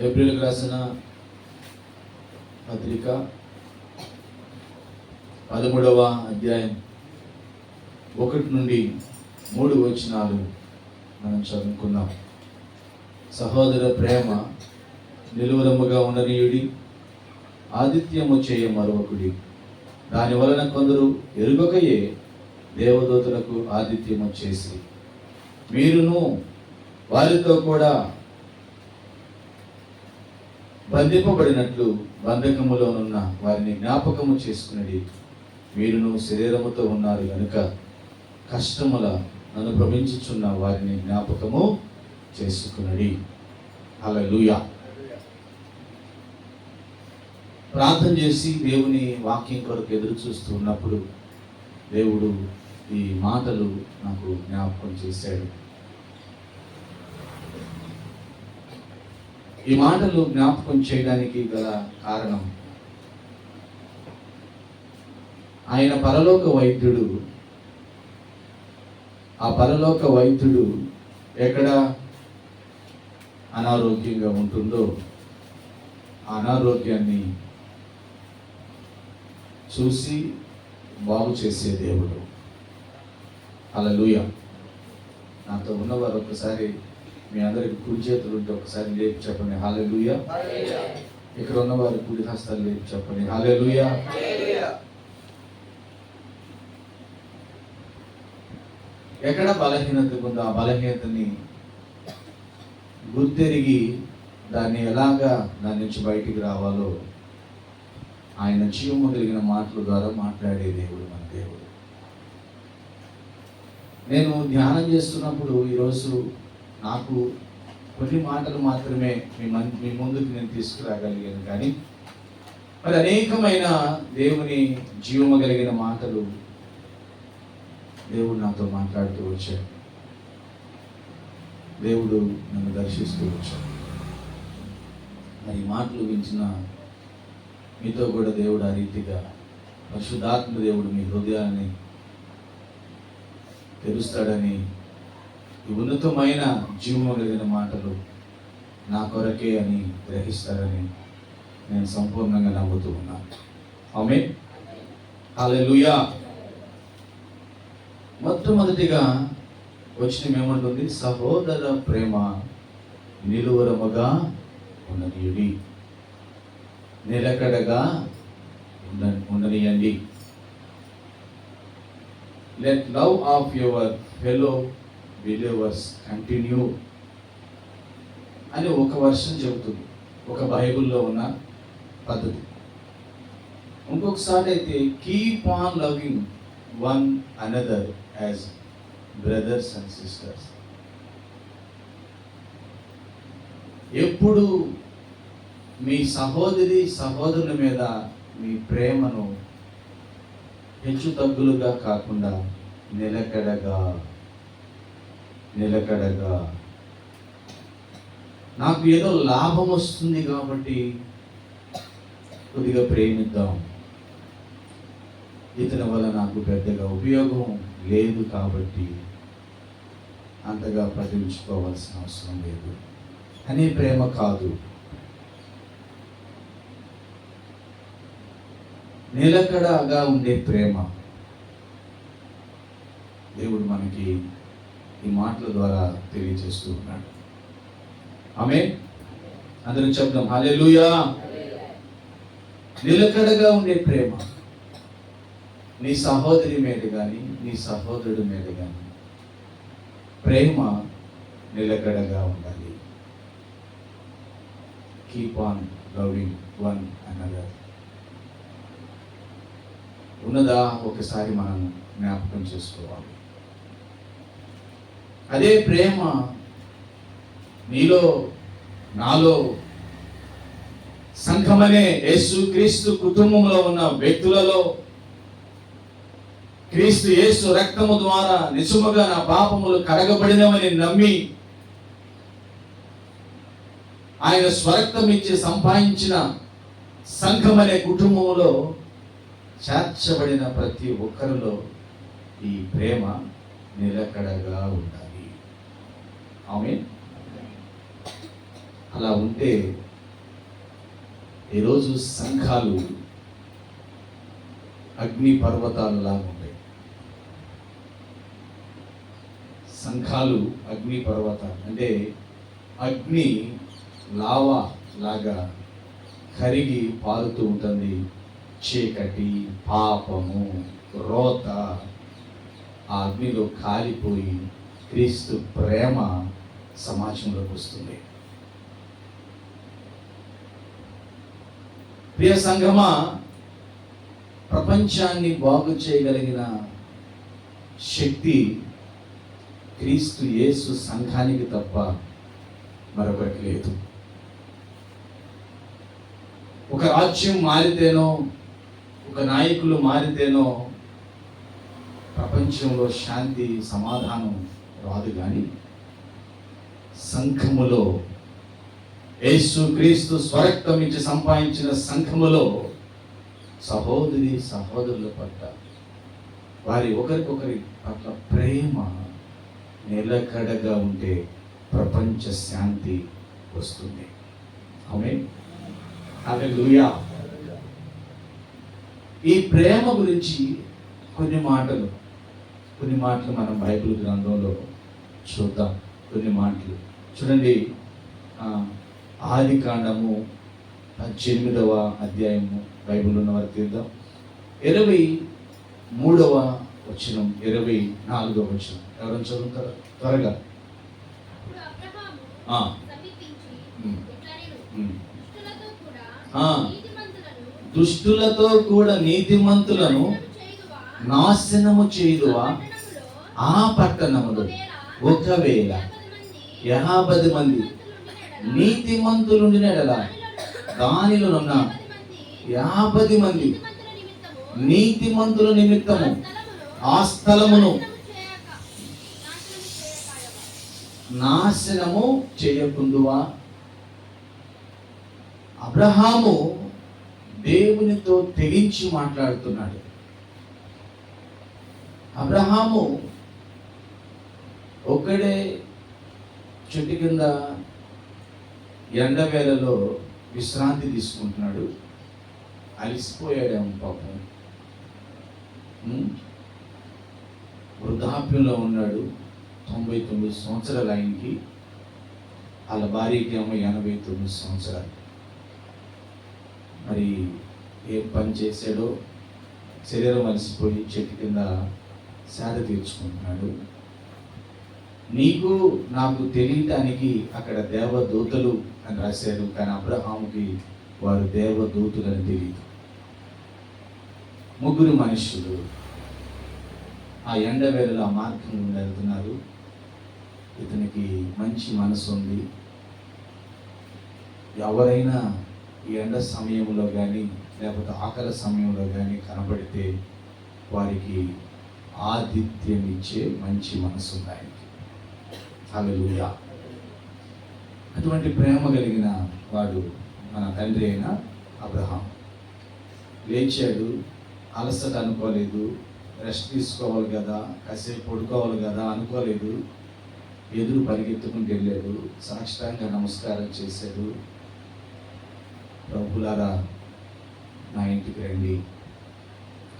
ఏప్రిల్కి రాసిన పత్రిక 13వ అధ్యాయం 1 నుండి 3 వచనాలు మనం చదువుకుందాం. సహోదర ప్రేమ నిలువరముగా ఉండనీయుడి, ఆదిత్యము చేయ మరొకడి. దాని వలన కొందరు ఎరుగకయే దేవదూతలకు ఆదిత్యము చేసి మీరును వారితో కూడా బంధింపబడినట్లు బంధకములోనున్న వారిని జ్ఞాపకము చేసుకునేది. మీరును శరీరముతో ఉన్నారు కనుక కష్టముల అనుభవించుచున్న వారిని జ్ఞాపకము చేసుకున్నది. హల్లెలూయా. ప్రార్థన చేసి దేవుని వాక్యం కొరకు ఎదురు చూస్తూ ఉన్నప్పుడు దేవుడు ఈ మాటలు నాకు జ్ఞాపకం చేశాడు. ఈ మాటలు జ్ఞాపకం చేయడానికి గల కారణం, ఆయన పరలోక వైద్యుడు. ఆ పరలోక వైద్యుడు ఎక్కడ అనారోగ్యంగా ఉంటుందో ఆ అనారోగ్యాన్ని చూసి బాగు చేసే దేవుడు. హల్లెలూయా. నాతో ఉన్నవారు ఒకసారి మీ అందరికి కుడి చేతులు ఉంటే ఒకసారి లేపి చెప్పండి హల్లెలూయా. ఇక్కడ ఉన్నవారు కుడి హస్తాలు లేపి చెప్పండి హల్లెలూయా. ఎక్కడ బలహీనత ఉందో ఆ బలహీనతని గుర్తెరిగి దాన్ని ఎలాగా దాని నుంచి బయటికి రావాలో ఆయన జీవము కలిగిన మాటల ద్వారా మాట్లాడే దేవుడు మన దేవుడు. నేను ధ్యానం చేస్తున్నప్పుడు ఈరోజు నాకు కొన్ని మాటలు మాత్రమే మీ ముందుకు నేను తీసుకురాగలిగాను, కానీ మరి అనేకమైన దేవుని జీవము కలిగిన మాటలు దేవుడు నాతో మాట్లాడుతూ వచ్చాడు. దేవుడు నన్ను దర్శిస్తూ వచ్చాడు. మరి మాటలు వించిన మీతో కూడా దేవుడు ఆ రీతిగా పరిశుద్ధాత్మ దేవుడు మీ హృదయాన్ని తెరుస్తాడని, ఈ ఉన్నతమైన జీవము కలిగిన మాటలు నా కొరకే అని గ్రహిస్తారని నేను సంపూర్ణంగా నమ్ముతూ ఉన్నాను. ఆమేన్. హల్లెలూయా. మొట్టమొదటిగా వచ్చిన ఏమంటుంది? సహోదర ప్రేమ నిలువరముగా ఉండనీయుడి, నిలకడగా ఉండనియండి. Let love of your fellow believers continue అని ఒక వర్షన్ చెబుతుంది, ఒక బైబిల్లో ఉన్న పద్ధతి. ఇంకొకసారి అయితే keep on loving one another as brothers and sisters. ఎప్పుడు మీ సహోదరుల మీద మీ ప్రేమను హెచ్చు తగ్గులుగా కాకుండా నిలకడగా నాకు ఏదో లాభం వస్తుంది కాబట్టి కొద్దిగా ప్రేమిద్దాం, ఇతని వల్ల నాకు పెద్దగా ఉపయోగం లేదు కాబట్టి అంతగా పట్టించుకోవాల్సిన అవసరం లేదు అనే ప్రేమ కాదు. నిలకడగా ఉండే ప్రేమ దేవుడు మనకి ఈ మాటల ద్వారా తెలియజేస్తూ ఉన్నాడు. ఆమేన్. అందరూ చెప్దాం హల్లెలూయా. నిలకడగా ఉండే ప్రేమ నీ సహోదరి మీద కానీ నీ సహోదరుడి మీద కానీ ప్రేమ నిలకడగా ఉండాలి. Keep on loving one another. ఉన్నదా ఒకసారి మనం జ్ఞాపకం చేసుకోవాలి. అదే ప్రేమ నీలో నాలో సంఘమనే యేసు క్రీస్తు కుటుంబంలో ఉన్న వ్యక్తులలో క్రీస్తు యేసు రక్తము ద్వారా నిజముగా నా పాపములు కడగబడినవని నమ్మి ఆయన స్వరక్తం ఇచ్చి సంపాదించిన సంఘమనే కుటుంబంలో చేర్చబడిన ప్రతి ఒక్కరిలో ఈ ప్రేమ నిలకడగా ఉండాలి. ఆమేన్. అలా ఉంటే ఈరోజు సంఘాలు అగ్ని పర్వతాలు లాగా ఉంటాయి. సంఘాలు అగ్ని పర్వతాలు అంటే అగ్ని లావా లాగా కరిగి పారుతూ ఉంటుంది. చీకటి, పాపము, రోత ఆ అగ్నిలో కాలిపోయి క్రీస్తు ప్రేమ సమాజంలోకి వస్తుంది. ప్రియ సంఘమా, ప్రపంచాన్ని బాగు చేయగలిగిన శక్తి క్రీస్తు యేసు సంఘానికి తప్ప మరొకరికి లేదు. ఒక రాజ్యం మారితేనో, ఒక నాయకులు మారితేనో ప్రపంచంలో శాంతి సమాధానం రాదు. కానీ సంఘములో యేసు క్రీస్తు స్వరక్తం ఇచ్చి సంపాదించిన సంఘములో సహోదరి సహోదరుల పట్ల, వారి ఒకరికొకరి పట్ల ప్రేమ నిలకడగా ఉంటే ప్రపంచ శాంతి వస్తుంది. ఆమేన్, హల్లెలూయా. ఈ ప్రేమ గురించి కొన్ని మాటలు మనం బైబిల్ గ్రంథంలో చూద్దాం. కొన్ని మాటలు చూడండి. ఆదికాండము 18వ అధ్యాయము బైబిల్ ఉన్న వారికి తీద్దాం. 23వ వచనం, 24వ వచనం ఎవరైనా చదువుతారా త్వరగా? దుష్టులతో కూడా నీతిమంతులను నాశనము చేయుదువా? ఆ పట్టణములో ఒకవేళ 50 మంది నీతిమంతులుండిన ఎడల దానిలోనున్న 50 మంది నీతిమంతుల నిమిత్తము ఆ స్థలమును నాశనము చేయకుందువా? అబ్రహాము దేవునితో తెగించి మాట్లాడుతున్నాడు. అబ్రహాము ఒక్కడే చెట్టు కింద ఎండవేళలో విశ్రాంతి తీసుకుంటున్నాడు. అలిసిపోయాడేమో పాపం. వృద్ధాప్యంలో ఉన్నాడు. 99 సంవత్సరాలు ఆయనకి. వాళ్ళ భార్యకి ఏమో 89 సంవత్సరాలు. మరి ఏం పని చేశాడో శరీరం అలసిపోయి చెట్టు కింద సేద తీర్చుకుంటున్నాడు. నీకు నాకు తెలియటానికి అక్కడ దేవదూతలు అని రాశారు, కానీ అబ్రహాముకి వారు దేవదూతులు అని తెలియదు. 3 మనుషులు ఆ ఎండవేళలో ఆ మార్గం నుండి వెళ్తున్నారు. ఇతనికి మంచి మనసు ఉంది. ఎవరైనా ఈ ఎండ సమయంలో కానీ లేకపోతే ఆకలి సమయంలో కానీ కనబడితే వారికి ఆతిథ్యం ఇచ్చే మంచి మనసు ఉంది ఆయనకి. హల్లెలూయా. అటువంటి ప్రేమ కలిగిన వాడు మన తండ్రి అయిన అబ్రహాం. లేచాడు, అలసట అనుకోలేదు, రెస్ట్ తీసుకోవాలి కదా, కాసేపు పడుకోవాలి కదా అనుకోలేదు. ఎదురు పరిగెత్తుకుంటూ వెళ్ళాడు, సాష్టాంగ నమస్కారం చేశాడు. ప్రభులారా, నా ఇంటికి రండి,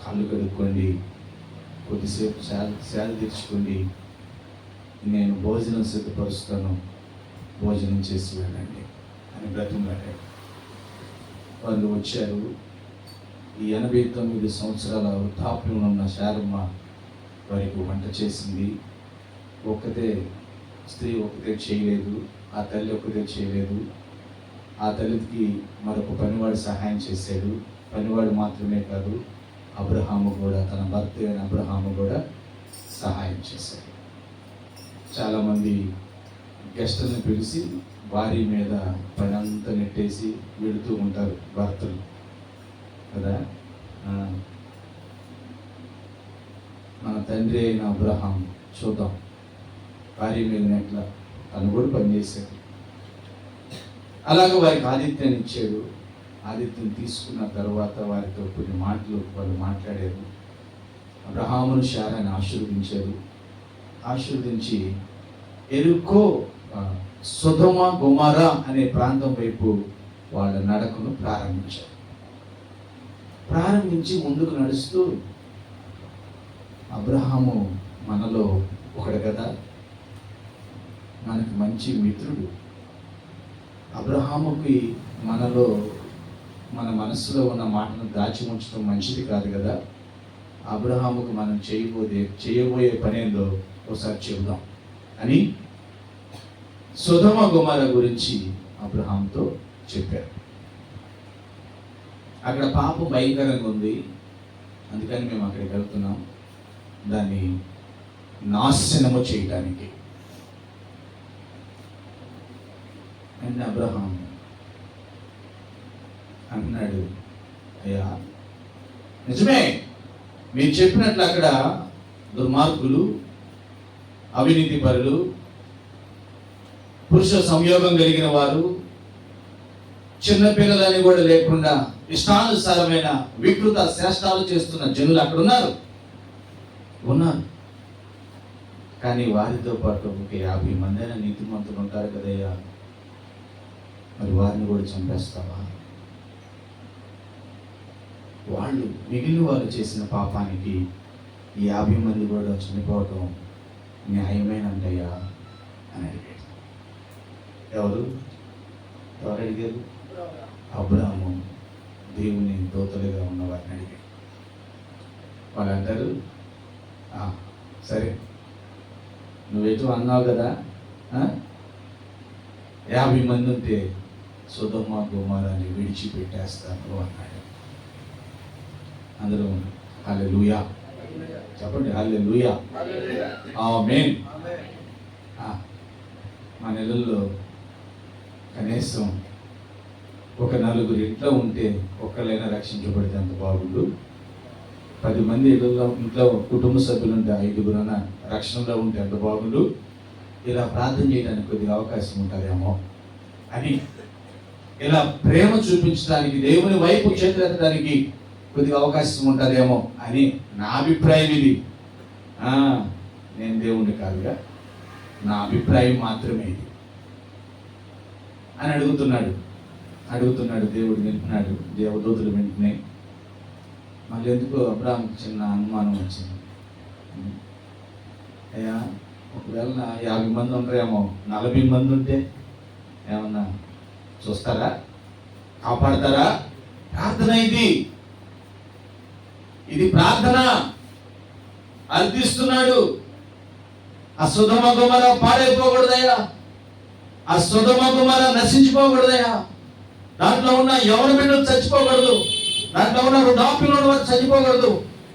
కళ్ళు కడుక్కోండి, కొద్దిసేపు సేద తీర్చుకోండి, నేను భోజనం సిద్ధపరుస్తాను, భోజనం చేసి వెళ్ళండి అని బ్రతిమలాడాడు. వాళ్ళు వచ్చారు. ఈ 89 సంవత్సరాల వృద్ధాప్యంలో ఉన్న శారమ్మ వారికి వంట చేసింది. స్త్రీ ఒక్కతే చేయలేదు, ఆ తల్లి ఒక్కతే చేయలేదు. ఆ తల్లికి మరొక పనివాడు సహాయం చేశాడు. పనివాడు మాత్రమే కాదు, అబ్రహాము కూడా, తన భర్త అయిన అబ్రహాము కూడా సహాయం చేశాడు. చాలామంది గెస్టులను పిలిచి భార్య మీద పని అంతా నెట్టేసి వెళుతూ ఉంటారు భర్తలు కదా. మన తండ్రి అయిన అబ్రహాం చూద్దాం, భార్య మీద నెట్ల తను కూడా పనిచేశాడు. అలాగే వారికి ఆతిథ్యాన్ని ఇచ్చాడు. ఆతిథ్యం తీసుకున్న తర్వాత వారితో కొన్ని మాటలు వాళ్ళు మాట్లాడారు. అబ్రహామును శారాన్ని ఆశీర్వదించారు. ఆశీర్వదించి ఎరుకో, సొదొమ గొమొర్రా అనే ప్రాంతం వైపు వాళ్ళ నడకను ప్రారంభించి ముందుకు నడుస్తూ, అబ్రహాము మనలో ఒకడు కదా, మనకి మంచి మిత్రుడు. అబ్రహాముకి మనలో మన మనసులో ఉన్న మాటను దాచి ఉంచడం మంచిది కాదు కదా. అబ్రహాముకు మనం చేయబోయే పనేందో ఒకసారి చెబుదాం అని సొదొమ గొమొర్రా గురించి అబ్రహాంతో చెప్పారు. అక్కడ పాపం భయంకరంగా ఉంది, అందుకని మేము అక్కడికి వెళ్తున్నాం దాన్ని నాశనము చేయడానికి. అండ్ అబ్రహాం అంటున్నాడు, అయ్యా నిజమే, మీరు చెప్పినట్లు అక్కడ దుర్మార్గులు, అవినీతి పరులు, పురుష సంయోగం కలిగిన వారు, చిన్నపిల్లలని కూడా లేకుండా ఇష్టానుసారమైన వికృత శ్రేష్టాలు చేస్తున్న జనులు అక్కడ ఉన్నారు. కానీ వారితో పాటు ఒక 50 మందైన నీతిమంతులు ఉంటారు కదయ్యా, మరి వారిని కూడా చంపేస్తావా? వాళ్ళు మిగిలిన వారు చేసిన పాపానికి ఈ 50 మంది కూడా చనిపోవటం న్యాయమేనంటయ్యా అని అడిగాడు. ఎవరు అడిగారు? అబ్రహాము దేవుని దూతలుగా ఉన్న వారిని అడిగాడు. వాళ్ళు అంటారు, సరే నువ్వేటో అన్నావు కదా, 50 మంది ఉంటే సొదొమ గొమొర్రాని విడిచిపెట్టేస్తాను అన్నాడు. అందరూ హల్లెలూయా చెప్పండి, హల్లెలూయా, ఆమేన్. మన ఇళ్ళల్లో కనీసం ఒక 4 ఇంట్లో ఉంటే ఒక్కరైనా రక్షించబడితే అంత బాగుండు. 10 మంది ఇంట్లో కుటుంబ సభ్యులు ఉంటే 5గురైనా రక్షణలో ఉంటే అంత బాగుండు. ఇలా ప్రార్థన చేయడానికి కొద్దిగా అవకాశం ఉంటుందేమో అని, ఇలా ప్రేమ చూపించడానికి, దేవుని వైపు చేతులెత్తడానికి కొద్దిగా అవకాశం ఉంటుందేమో అని నా అభిప్రాయం. ఇది నేను దేవుణ్ణి కాదుగా, నా అభిప్రాయం మాత్రమే ఇది అని అడుగుతున్నాడు. దేవుడు వింటున్నాడు, దేవదూతలు వింటున్నాయి. మళ్ళీ ఎందుకు అబ్రహాంకి చిన్న అనుమానం వచ్చింది. అయ్యా ఒకవేళ 50 మంది ఉంటారేమో, 40 మంది ఉంటే ఏమన్నా చూస్తారా, కాపాడతారా? ప్రార్థన ఇది ప్రార్థన. అర్థిస్తున్నాడు. ఆ సొదొమ గొమొర్రా పాడైపోకూడదయ్యా, ఆ సొదొమ గొమొర్రా నశించిపోకూడదయ్యా, దాంట్లో ఉన్న యవన బిడ్డలు చచ్చిపోకూడదు, దాంట్లో ఉన్న వృద్ధాప్యులు వారు చనిపోకూడదు,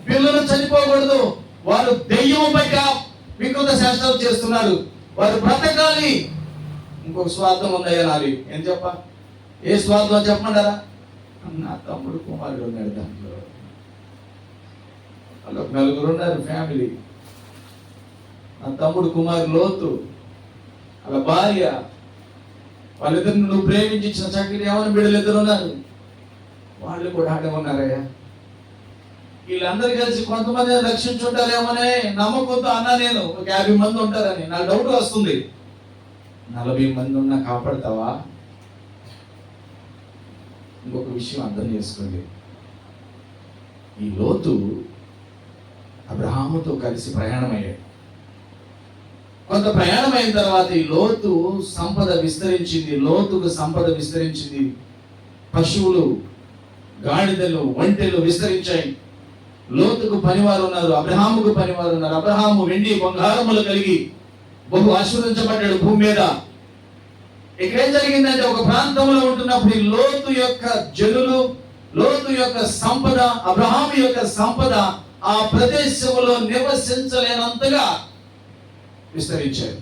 పిల్లలు చనిపోకూడదు. వారు దెయ్యం పైక వికృత శాస్త్రాలు చేస్తున్నారు, వారు బ్రతకాలి. ఇంకొక స్వార్థం ఉందయ్యా నాది. ఏం ఏ స్వార్థం చెప్పమంటారా? నా తమ్ముడు కుమారుడు ఉన్నాడు, దాంట్లో వాళ్ళు 4 ఉన్నారు ఫ్యామిలీ. నా తమ్ముడు కుమారు లోతు, వాళ్ళ భార్య, వాళ్ళిద్దరు నువ్వు ప్రేమించిన చక్కటి యవన బిడ్డలు 2 ఉన్నారు, వాళ్ళు కూడా ఆడే ఉన్నారయ్యా. వీళ్ళందరూ కలిసి కొంతమంది రక్షించుంటారేమోనే నమ్మకంతో అన్నా నేను, ఒక 50 మంది ఉంటారని. నాకు డౌట్ వస్తుంది, 40 మంది ఉన్నా కాపాడతావా? ఇంకొక విషయం అర్థం చేసుకోండి, ఈ లోతు అబ్రహాముతో కలిసి ప్రయాణమయ్యాడు. కొంత ప్రయాణం అయిన తర్వాత ఈ లోతు సంపద విస్తరించింది. లోతుకు సంపద విస్తరించింది. పశువులు, గాడిదలు, ఒంటెలు విస్తరించాయి. లోతుకు పనివారు ఉన్నారు, అబ్రహాముకు పనివారు ఉన్నారు. అబ్రహాము వెండి బంగారములు కలిగి బహు ఆశీర్వదించబడ్డాడు భూమి మీద. ఇక్కడేం జరిగిందంటే, ఒక ప్రాంతంలో ఉంటున్నప్పుడు ఈ లోతు యొక్క జనులు, లోతు యొక్క సంపద, అబ్రహాము యొక్క సంపద ఆ ప్రదేశంలో నివసించలేనంతగా విస్తరించారు.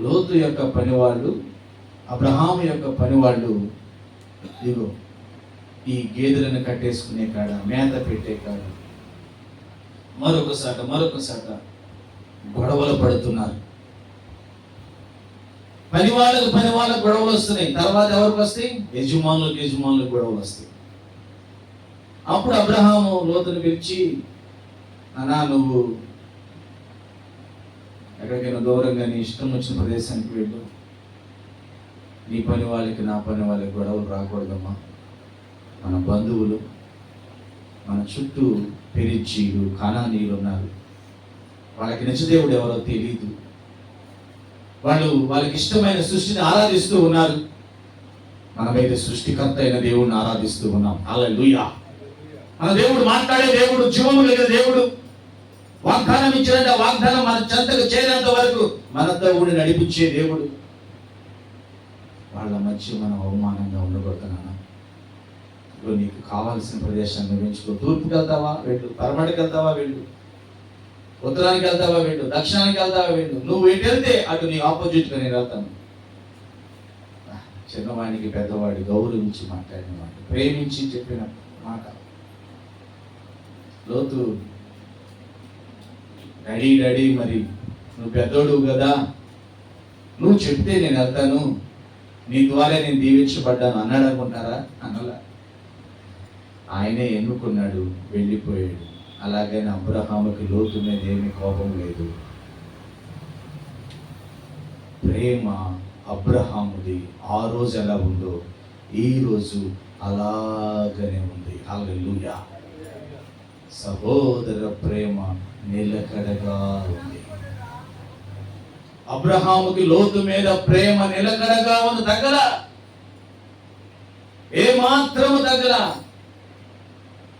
లోతు యొక్క పనివాళ్ళు, అబ్రహాము యొక్క పనివాళ్ళు ఇదిగో ఈ గేదెలను కట్టేసుకునే కాడ, మేత పెట్టే కాడ మరొక సాట గొడవలు పడుతున్నారు. పని వాళ్ళకు గొడవలు వస్తున్నాయి. తర్వాత ఎవరికి వస్తాయి? యజమానులకు గొడవలు వస్తాయి. అప్పుడు అబ్రహాము లోతును పిలిచి, అన్నా నువ్వు ఎక్కడికైనా దూరంగా నీ ఇష్టం వచ్చిన ప్రదేశానికి వెళ్ళు, నీ పని వాళ్ళకి నా పని వాళ్ళకి గొడవలు రాకూడదమ్మా. మన బంధువులు, మన చుట్టూ పెరిచీలు, కానానీయులు ఉన్నారు. వాళ్ళకి నిజదేవుడు ఎవరో తెలియదు. వాళ్ళకి ఇష్టమైన సృష్టిని ఆరాధిస్తూ ఉన్నారు. మనమైతే సృష్టికర్త అయిన దేవుడిని ఆరాధిస్తూ ఉన్నాం. హల్లెలూయా. మన దేవుడు మాట్లాడే దేవుడు, జీవము కలిగిన దేవుడు. వాగ్దానం ఇచ్చినంత వాగ్దానం మన చెంతకు చేరేంత వరకు మన దేవుడిని నడిపించే దేవుడు. వాళ్ళ మధ్య మనం అవమానంగా ఉండకూడదు. నీకు కావాల్సిన ప్రదేశాన్ని నిర్మించుకో. తూర్పుకి వెళ్తావా వెళ్ళు, పరమటికి వెళ్తావా వెళ్ళు, ఉత్తరానికి వెళ్తావా వెళ్ళు, దక్షిణానికి వెళ్తావా వెళ్ళు. నువ్వు ఎటు వెళ్తే అటు నీ ఆపోజిట్గా నేను వెళ్తాను. చిన్నవాడికి పెద్దవాడి గౌరవించి మాట్లాడిన మాట, ప్రేమించి చెప్పిన మాట. లోతు డాడీ మరి నువ్వు పెద్దోడు కదా, నువ్వు చెప్తే నేను వెళ్తాను, నీ ద్వారా నేను దీవించబడ్డాను అన్నాడు అనుకుంటారా? అనలా. ఆయనే ఎన్నుకున్నాడు, వెళ్ళిపోయాడు. అలాగైనా అబ్రహాముకి లోతు మీద ఏమీ కోపం లేదు. ప్రేమ అబ్రహాముది ఆ రోజు ఎలా ఉందో ఈ రోజు అలాగనే ఉంది. హల్లెలూయా. సహోదర ప్రేమ నిలకడగా ఉంది. అబ్రహాముకి లోతు మీద ప్రేమ నిలకడగా ఉంది. తగ్గల, ఏమాత్రము తగ్గల.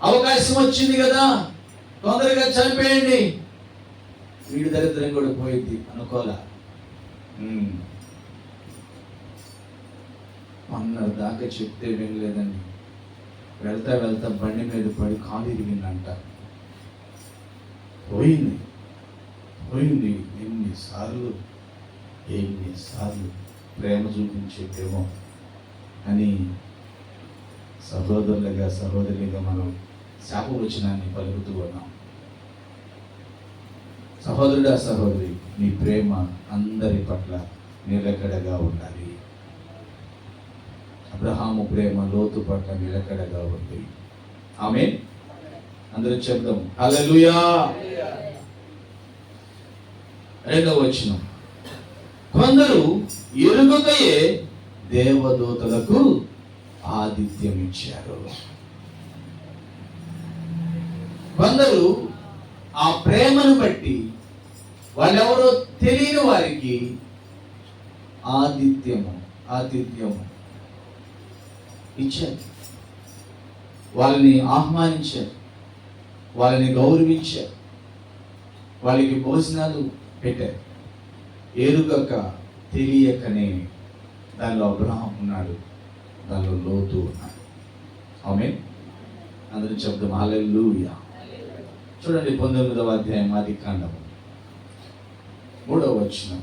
అవకాశం వచ్చింది కదా, తొందరగా చనిపోయండి, వీడి దరిద్రం కూడా పోయింది అనుకోలే. అన్నారు దాకా చెప్తే వినలేదండి. వెళ్తా బండి మీద పడి కాలు ఇరిగిందంట. పోయింది. ఎన్నిసార్లు ప్రేమ చూపించేదేమో అని సహోదరులుగా మనం శాపవచనాన్ని పలుకుతూ ఉన్నాం. సహోదరుడా, సహోదరి, నీ ప్రేమ అందరి పట్ల నిలకడగా ఉండాలి. అబ్రహాము ప్రేమ లోతు పట్ల నిలకడగా ఉంది. ఆమేన్. అందరూ చెప్దాం హల్లెలూయా. 2వ వచనం, కొందరు ఎరుగకయే దేవదూతలకు ఆతిథ్యం ఇచ్చారు. కొందరు ఆ ప్రేమను బట్టి వాళ్ళెవరో తెలియని వారికి ఆతిథ్యము ఇచ్చారు. వాళ్ళని ఆహ్వానించారు, వాళ్ళని గౌరవించారు, వాళ్ళకి భోజనాలు పెట్టారు. ఎరుగక తెలియకనే దానిలో అబ్రహాం ఉన్నాడు, దానిలో లోతు ఉన్నాడు. ఆమేన్. అందరూ చెప్తాం హల్లెలూయా. చూడండి 19వ అధ్యాయం ఆదికాండము 3వ వచనం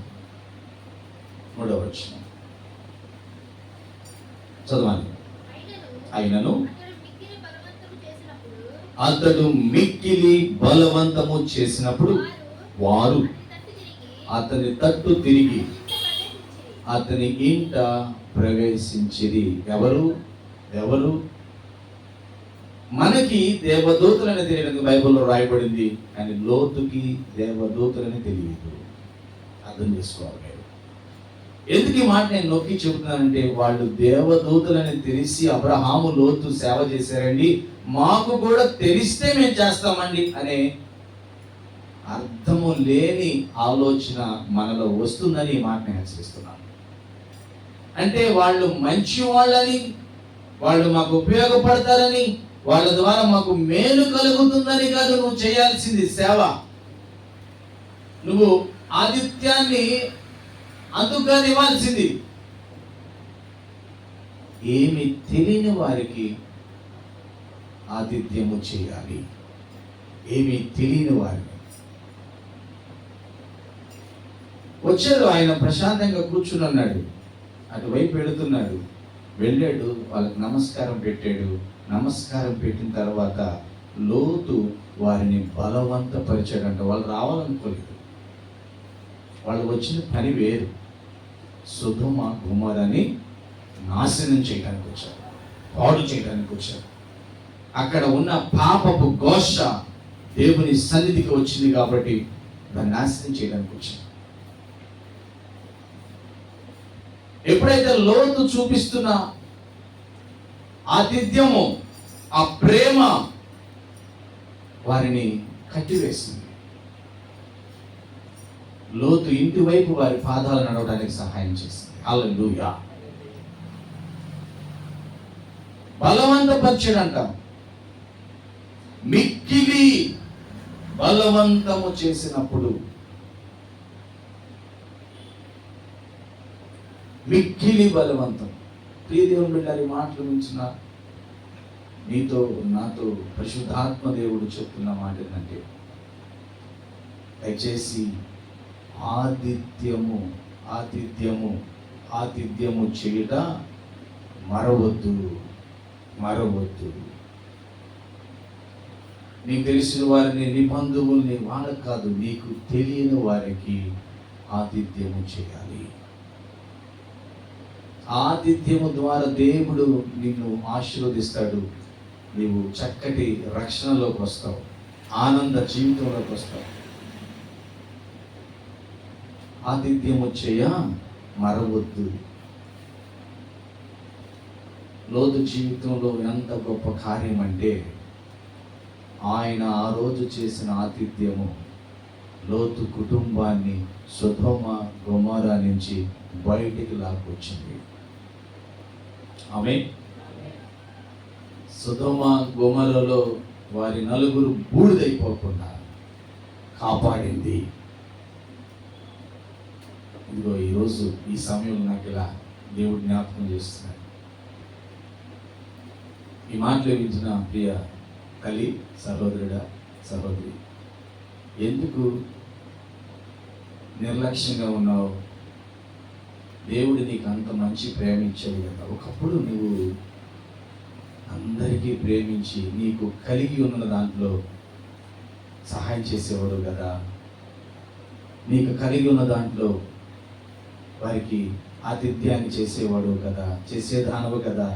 చదవాలి. అయినను అతడు మిక్కిలి బలవంతము చేసినప్పుడు వారు అతని తట్టు తిరిగి అతని ఇంట ప్రవేశించిరి. ఎవరు? మనకి దేవదూతలని తెలియడానికి బైబిల్లో రాయబడింది, కానీ లోతుకి దేవదూతలని తెలియదు. అర్థం చేసుకోవాలి మీరు. ఎందుకు ఈ మాట నేను నొక్కి చెబుతున్నానంటే, వాళ్ళు దేవదూతలని తెలిసి అబ్రహాము లోతు సేవ చేశారండి, మాకు కూడా తెలిస్తే మేము చేస్తామండి అనే అర్థము లేని ఆలోచన మనలో వస్తుందని ఈ మాట నేను హెచ్చరిస్తున్నాను. అంటే వాళ్ళు మంచి వాళ్ళని, వాళ్ళు మాకు ఉపయోగపడతారని, వాళ్ళ ద్వారా మాకు మేలు కలుగుతుందని కాదు నువ్వు చేయాల్సింది సేవ. నువ్వు ఆతిథ్యాన్ని అందుకని ఇవ్వాల్సింది. ఏమి తెలియని వారికి ఆతిథ్యము చేయాలి. ఏమి తెలియని వారిని వచ్చాడు, ఆయన ప్రశాంతంగా కూర్చుని ఉన్నాడు, అటువైపు వెళుతున్నాడు, వెళ్ళాడు, వాళ్ళకి నమస్కారం పెట్టాడు. నమస్కారం పెట్టిన తర్వాత లోతు వారిని బలవంతపరిచాడంట. వాళ్ళు రావాలనుకోలేదు, వాళ్ళు వచ్చిన పని వేరు. సొదొమ గొమొర్రాని నాశనం చేయడానికి వచ్చారు, పాడు చేయడానికి వచ్చారు. అక్కడ ఉన్న పాపపు ఘోష దేవుని సన్నిధికి వచ్చింది కాబట్టి దాన్ని నాశనం చేయడానికి వచ్చారు. ఎప్పుడైతే లోతు చూపిస్తున్న ఆతిథ్యము, ఆ ప్రేమ వారిని కట్టివేసింది. లోతు ఇంటి వైపు వారి పాదాలు నడవడానికి సహాయం చేసింది. హల్లెలూయా. బలవంతపరచడంట, మిక్కిలి బలవంతము చేసినప్పుడు, మిక్కిలి బలవంతం. ప్రియ దేవుని బిడ్డలారా, ఈ మాటలు మించిన నీతో నాతో పరిశుద్ధాత్మ దేవుడు చెప్తున్న మాట ఏంటంటే, దయచేసి ఆతిథ్యము ఆతిథ్యము ఆతిథ్యము చేయుట మరవద్దు. నీకు తెలిసిన వారిని, నీ బంధువుల్ని, వాళ్ళకి కాదు, నీకు తెలియని వారికి ఆతిథ్యము చేయాలి. ఆతిథ్యము ద్వారా దేవుడు నిన్ను ఆశీర్వదిస్తాడు. నీవు చక్కటి రక్షణలోకి వస్తావు, ఆనంద జీవితంలోకి వస్తావు. ఆతిథ్యము చేయ మరవద్దు. లోతు జీవితంలో ఎంత గొప్ప కార్యం అంటే, ఆయన ఆ రోజు చేసిన ఆతిథ్యము లోతు కుటుంబాన్ని సొదొమ గొమొర్రా నుంచి బయటికి లాక్కొచ్చింది. ఆమేన్. సొదొమ గొమొర్రాలో వారి నలుగురు బూడిదైపోకుండా కాపాడింది. ఇదిగో ఈరోజు ఈ సమయంలో నాకు ఇలా దేవుడు జ్ఞాపకం చేస్తున్నాడు. ఈ మాటలు వింటున్న ప్రియ తల్లి, సహోదరుడా, సహోదరి, ఎందుకు నిర్లక్ష్యంగా ఉన్నావు? దేవుడు నీకు అంత మంచి ప్రేమ ఇచ్చాడు కదా. ఒకప్పుడు నువ్వు అందరికీ ప్రేమించి నీకు కలిగి ఉన్న దాంట్లో సహాయం చేసేవాడు కదా. నీకు కలిగి ఉన్న దాంట్లో వారికి ఆతిథ్యాన్ని చేసేవాడు కదా, చేసేదానవు కదా.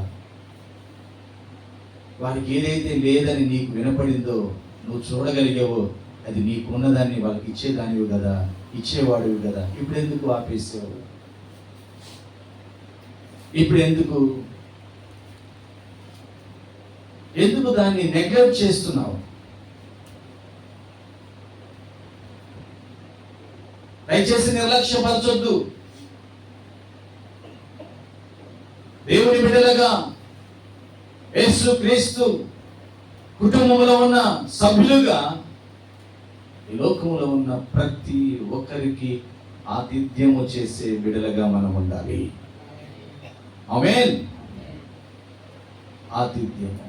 వారికి ఏదైతే లేదని నీకు వినపడిందో, నువ్వు చూడగలిగావో, అది నీకున్నదాన్ని వాళ్ళకి ఇచ్చేదానివి కదా, ఇచ్చేవాడివి కదా. ఇప్పుడు ఎందుకు ఆపేసావు? ఇప్పుడు ఎందుకు దాన్ని నెగ్లెక్ట్ చేస్తున్నావు? దయచేసి నిర్లక్ష్యపరచొద్దు. దేవుని బిడ్డలుగా యేసు క్రీస్తు కుటుంబంలో ఉన్న సభ్యులుగా ఈ లోకంలో ఉన్న ప్రతి ఒక్కరికి ఆతిథ్యము చేసే బిడ్డలుగా మనం ఉండాలి. ఆమేన్. ఆతిథ్యము.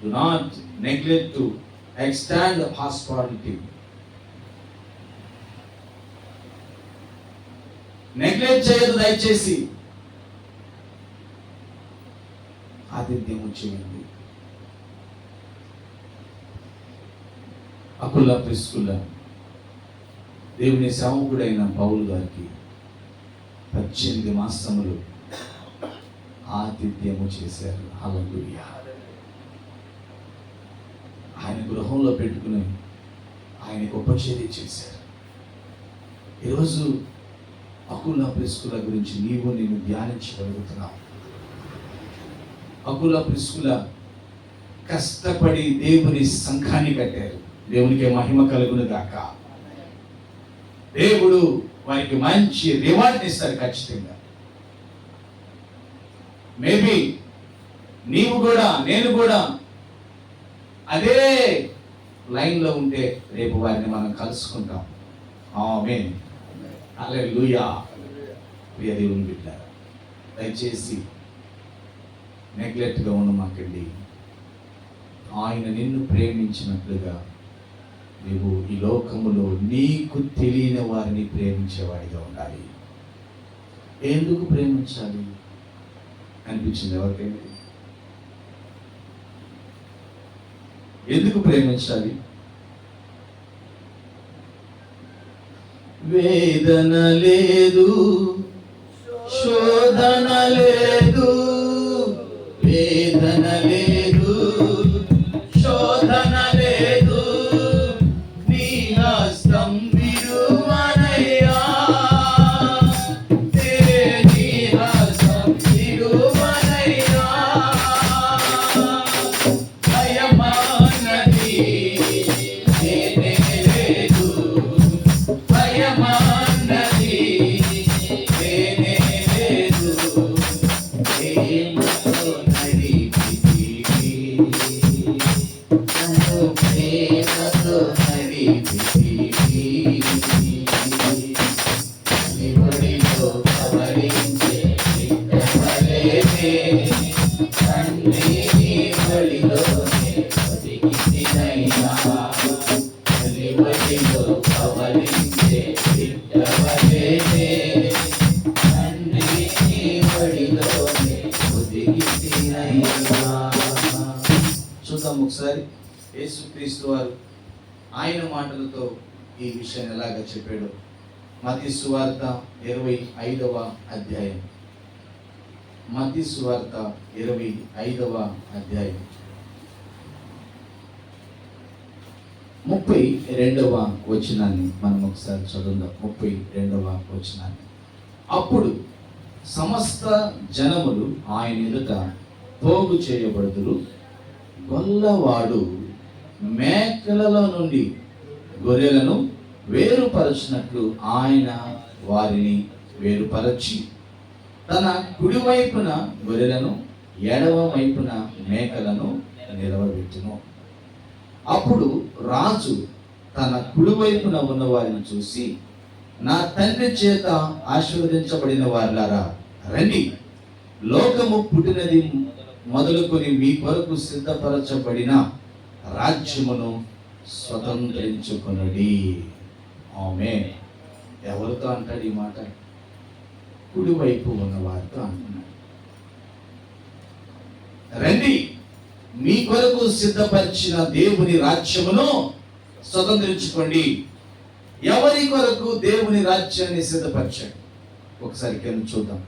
Do not neglect to extend hospitality. Neglect చేయదు దయచేసి. ఆతిథ్యము చేయండి. అకుల ప్రిస్కుల దేవుని సేవకుడైన పౌలు గారికి 18 మాసములు ఆతిథ్యము చేశారు. హల్లెలూయా. ఆయన గృహంలో పెట్టుకుని ఆయనకు ఉపచర్య చేశారు. ఈరోజు అకుల ప్రిస్కుల గురించి నేను ధ్యానించగలుగుతున్నావు. అకుల ప్రిస్కుల కష్టపడి దేవుని సంఘాన్ని కట్టారు. దేవునికి మహిమ కలుగును గాక. దేవుడు వారికి మంచి రివార్డ్ ఇస్తారు ఖచ్చితంగా. మేబీ నీవు కూడా, నేను కూడా అదే లైన్లో ఉంటే రేపు వారిని మనం కలుసుకుంటాం. ఆమేన్. హల్లెలూయా. ప్రియ దేవుని బిడ్డలారా, దయచేసి నెగ్లెక్ట్గా ఉండమాకండి. ఆయన నిన్ను ప్రేమించినట్లుగా నీవు ఈ లోకములో నీకు తెలియని వారిని ప్రేమించేవాడిగా ఉండాలి. ఎందుకు ప్రేమించాలి అనిపించింది ఎవరికైనా? ఎందుకు ప్రేమించాలి? వేదన లేదు, శోధన లేదు, వేదన లేదు, శోధన లేదు, నీ హస్తం విడువనయ్యా, నీ యేసుక్రీస్తు వారు ఆయన మాటలతో ఈ విషయాన్ని ఎలాగ చెప్పాడు. మత్తయి సువార్త 25వ అధ్యాయం, మత్తయి సువార్త 25వ అధ్యాయం 32వ వచనాన్ని మనం ఒకసారి చదువుదాం. 32వ వచనాన్ని. అప్పుడు సమస్త జనములు ఆయన ఎదుట పోగు చేయబడుదురు. గొల్లవాడు మేకలలో నుండి గొర్రెలను వేరుపరచినట్లు ఆయన వారిని వేరుపరచి తన కుడివైపున గొర్రెలను ఎడమ వైపున మేకలను నిలవబెట్టును. అప్పుడు రాజు తన కుడివైపున ఉన్న వారిని చూసి, నా తండ్రి చేత ఆశీర్వదించబడిన వారులారా రండి, లోకము పుట్టినది మొదలుకొని మీ కొరకు సిద్ధపరచబడిన రాజ్యమును స్వతంత్రించుకొనుడి. ఆమేన్. ఎవరితో అంటాడు ఈ మాట? కుడివైపు ఉన్న వారితో అంటున్నాడు. రండి, మీ కొరకు సిద్ధపరిచిన దేవుని రాజ్యమును స్వతంత్రించుకోండి. ఎవరి కొరకు దేవుని రాజ్యాన్ని సిద్ధపరిచాడు? ఒకసారి కింద చూద్దాం.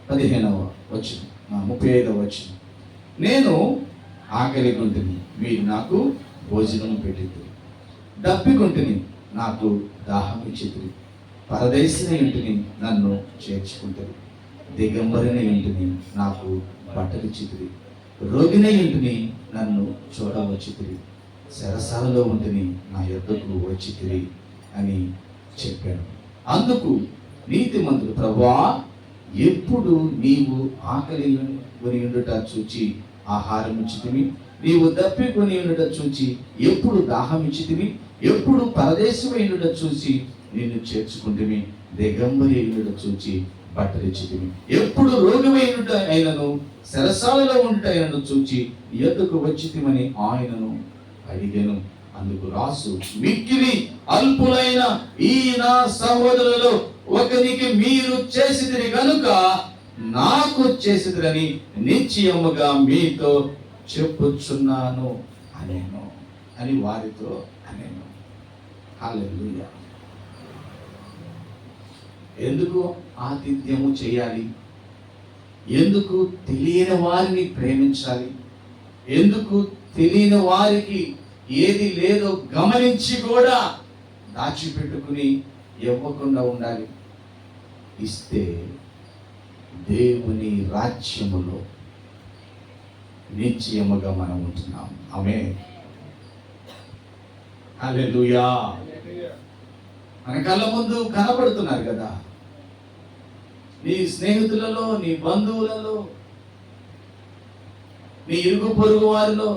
15వ వచనం, 35వ వచనం. నేను ఆకలిగొంటిని, మీరు నాకు భోజనం పెట్టిద్దురు. దప్పిగొంటిని, నాకు దాహం ఇచ్చిద్దురు. పరదేశిని ఇంటిని, నన్ను చేర్చుకుంటారు. దిగంబరిని ఇంటిని, నాకు బట్టలు ఇచ్చిద్దురు. రోగిని ఇంటిని, నన్ను చూడవచ్చిద్దురు. చెరసాలలో ఉంటిని, నా యొద్దకు వచ్చిద్దురు అని చెప్పాను. అందుకు నీతిమంతుడు, ప్రభువా, ఎప్పుడు నీవు ఆకలి కొని ఉండుట చూచి ఆహారం ఇచ్చితివి, నీవు దప్పికొని ఉండుట చూచి ఎప్పుడు దాహం ఇచ్చితివి, ఎప్పుడు పరదేశమై ఉండుట చూచి నిన్ను చేర్చుకుంటివి, దిగంబరి ఉండుట చూచి బట్టలు ఇచ్చితివి, ఎప్పుడు రోగివై ఉండుట అయినను సరసాలలో ఉండుట అయినను చూచి ఎద్దుకు వచ్చితిమని ఆయనను అడిగాను. అందుకు రాసు, మిక్కిలి అల్పులైన ఈ నా సహోదరులలో ఒకరికి మీరు చేసిదిరి గనుక నాకు చేసిదిరని నిశ్చయముగా మీతో చెప్పుచున్నాను అనేను అని వారితో అనేను. హల్లెలూయా. ఎందుకు ఆతిథ్యము చేయాలి? ఎందుకు తెలియని వారిని ప్రేమించాలి? ఎందుకు తెలియని వారికి ఏది లేదో గమనించి కూడా దాచిపెట్టుకుని ఇవ్వకుండా ఉండాలి? ఇస్తే దేవుని రాజ్యములో నిశ్చయముగా మనం ఉంటున్నాం. ఆమేన్. హల్లెలూయా. మన కళ్ళ ముందు కనబడుతున్నారు కదా, నీ స్నేహితులలో, నీ బంధువులలో, నీ ఇరుగు పొరుగు వారిలో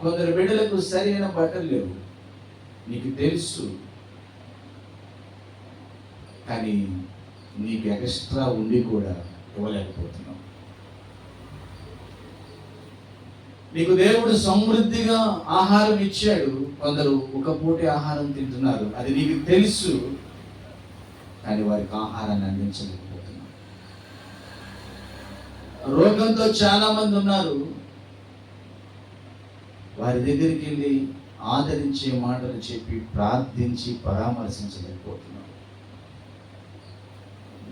కొందరు బిడ్డలకు సరైన బట్టలు లేవు, నీకు తెలుసు. కానీ నీకు ఎక్స్ట్రా ఉండి కూడా ఇవ్వలేకపోతున్నావు. నీకు దేవుడు సమృద్ధిగా ఆహారం ఇచ్చాడు, కొందరు ఒక పూట ఆహారం తింటున్నారు, అది నీకు తెలుసు. కానీ వారికి ఆహారాన్ని అందించలేకపోతున్నారు. రోగంతో చాలా మంది ఉన్నారు, వారి దగ్గరికి వెళ్ళి ఆదరించే మాటలు చెప్పి ప్రార్థించి పరామర్శించలేకపోతున్నారు.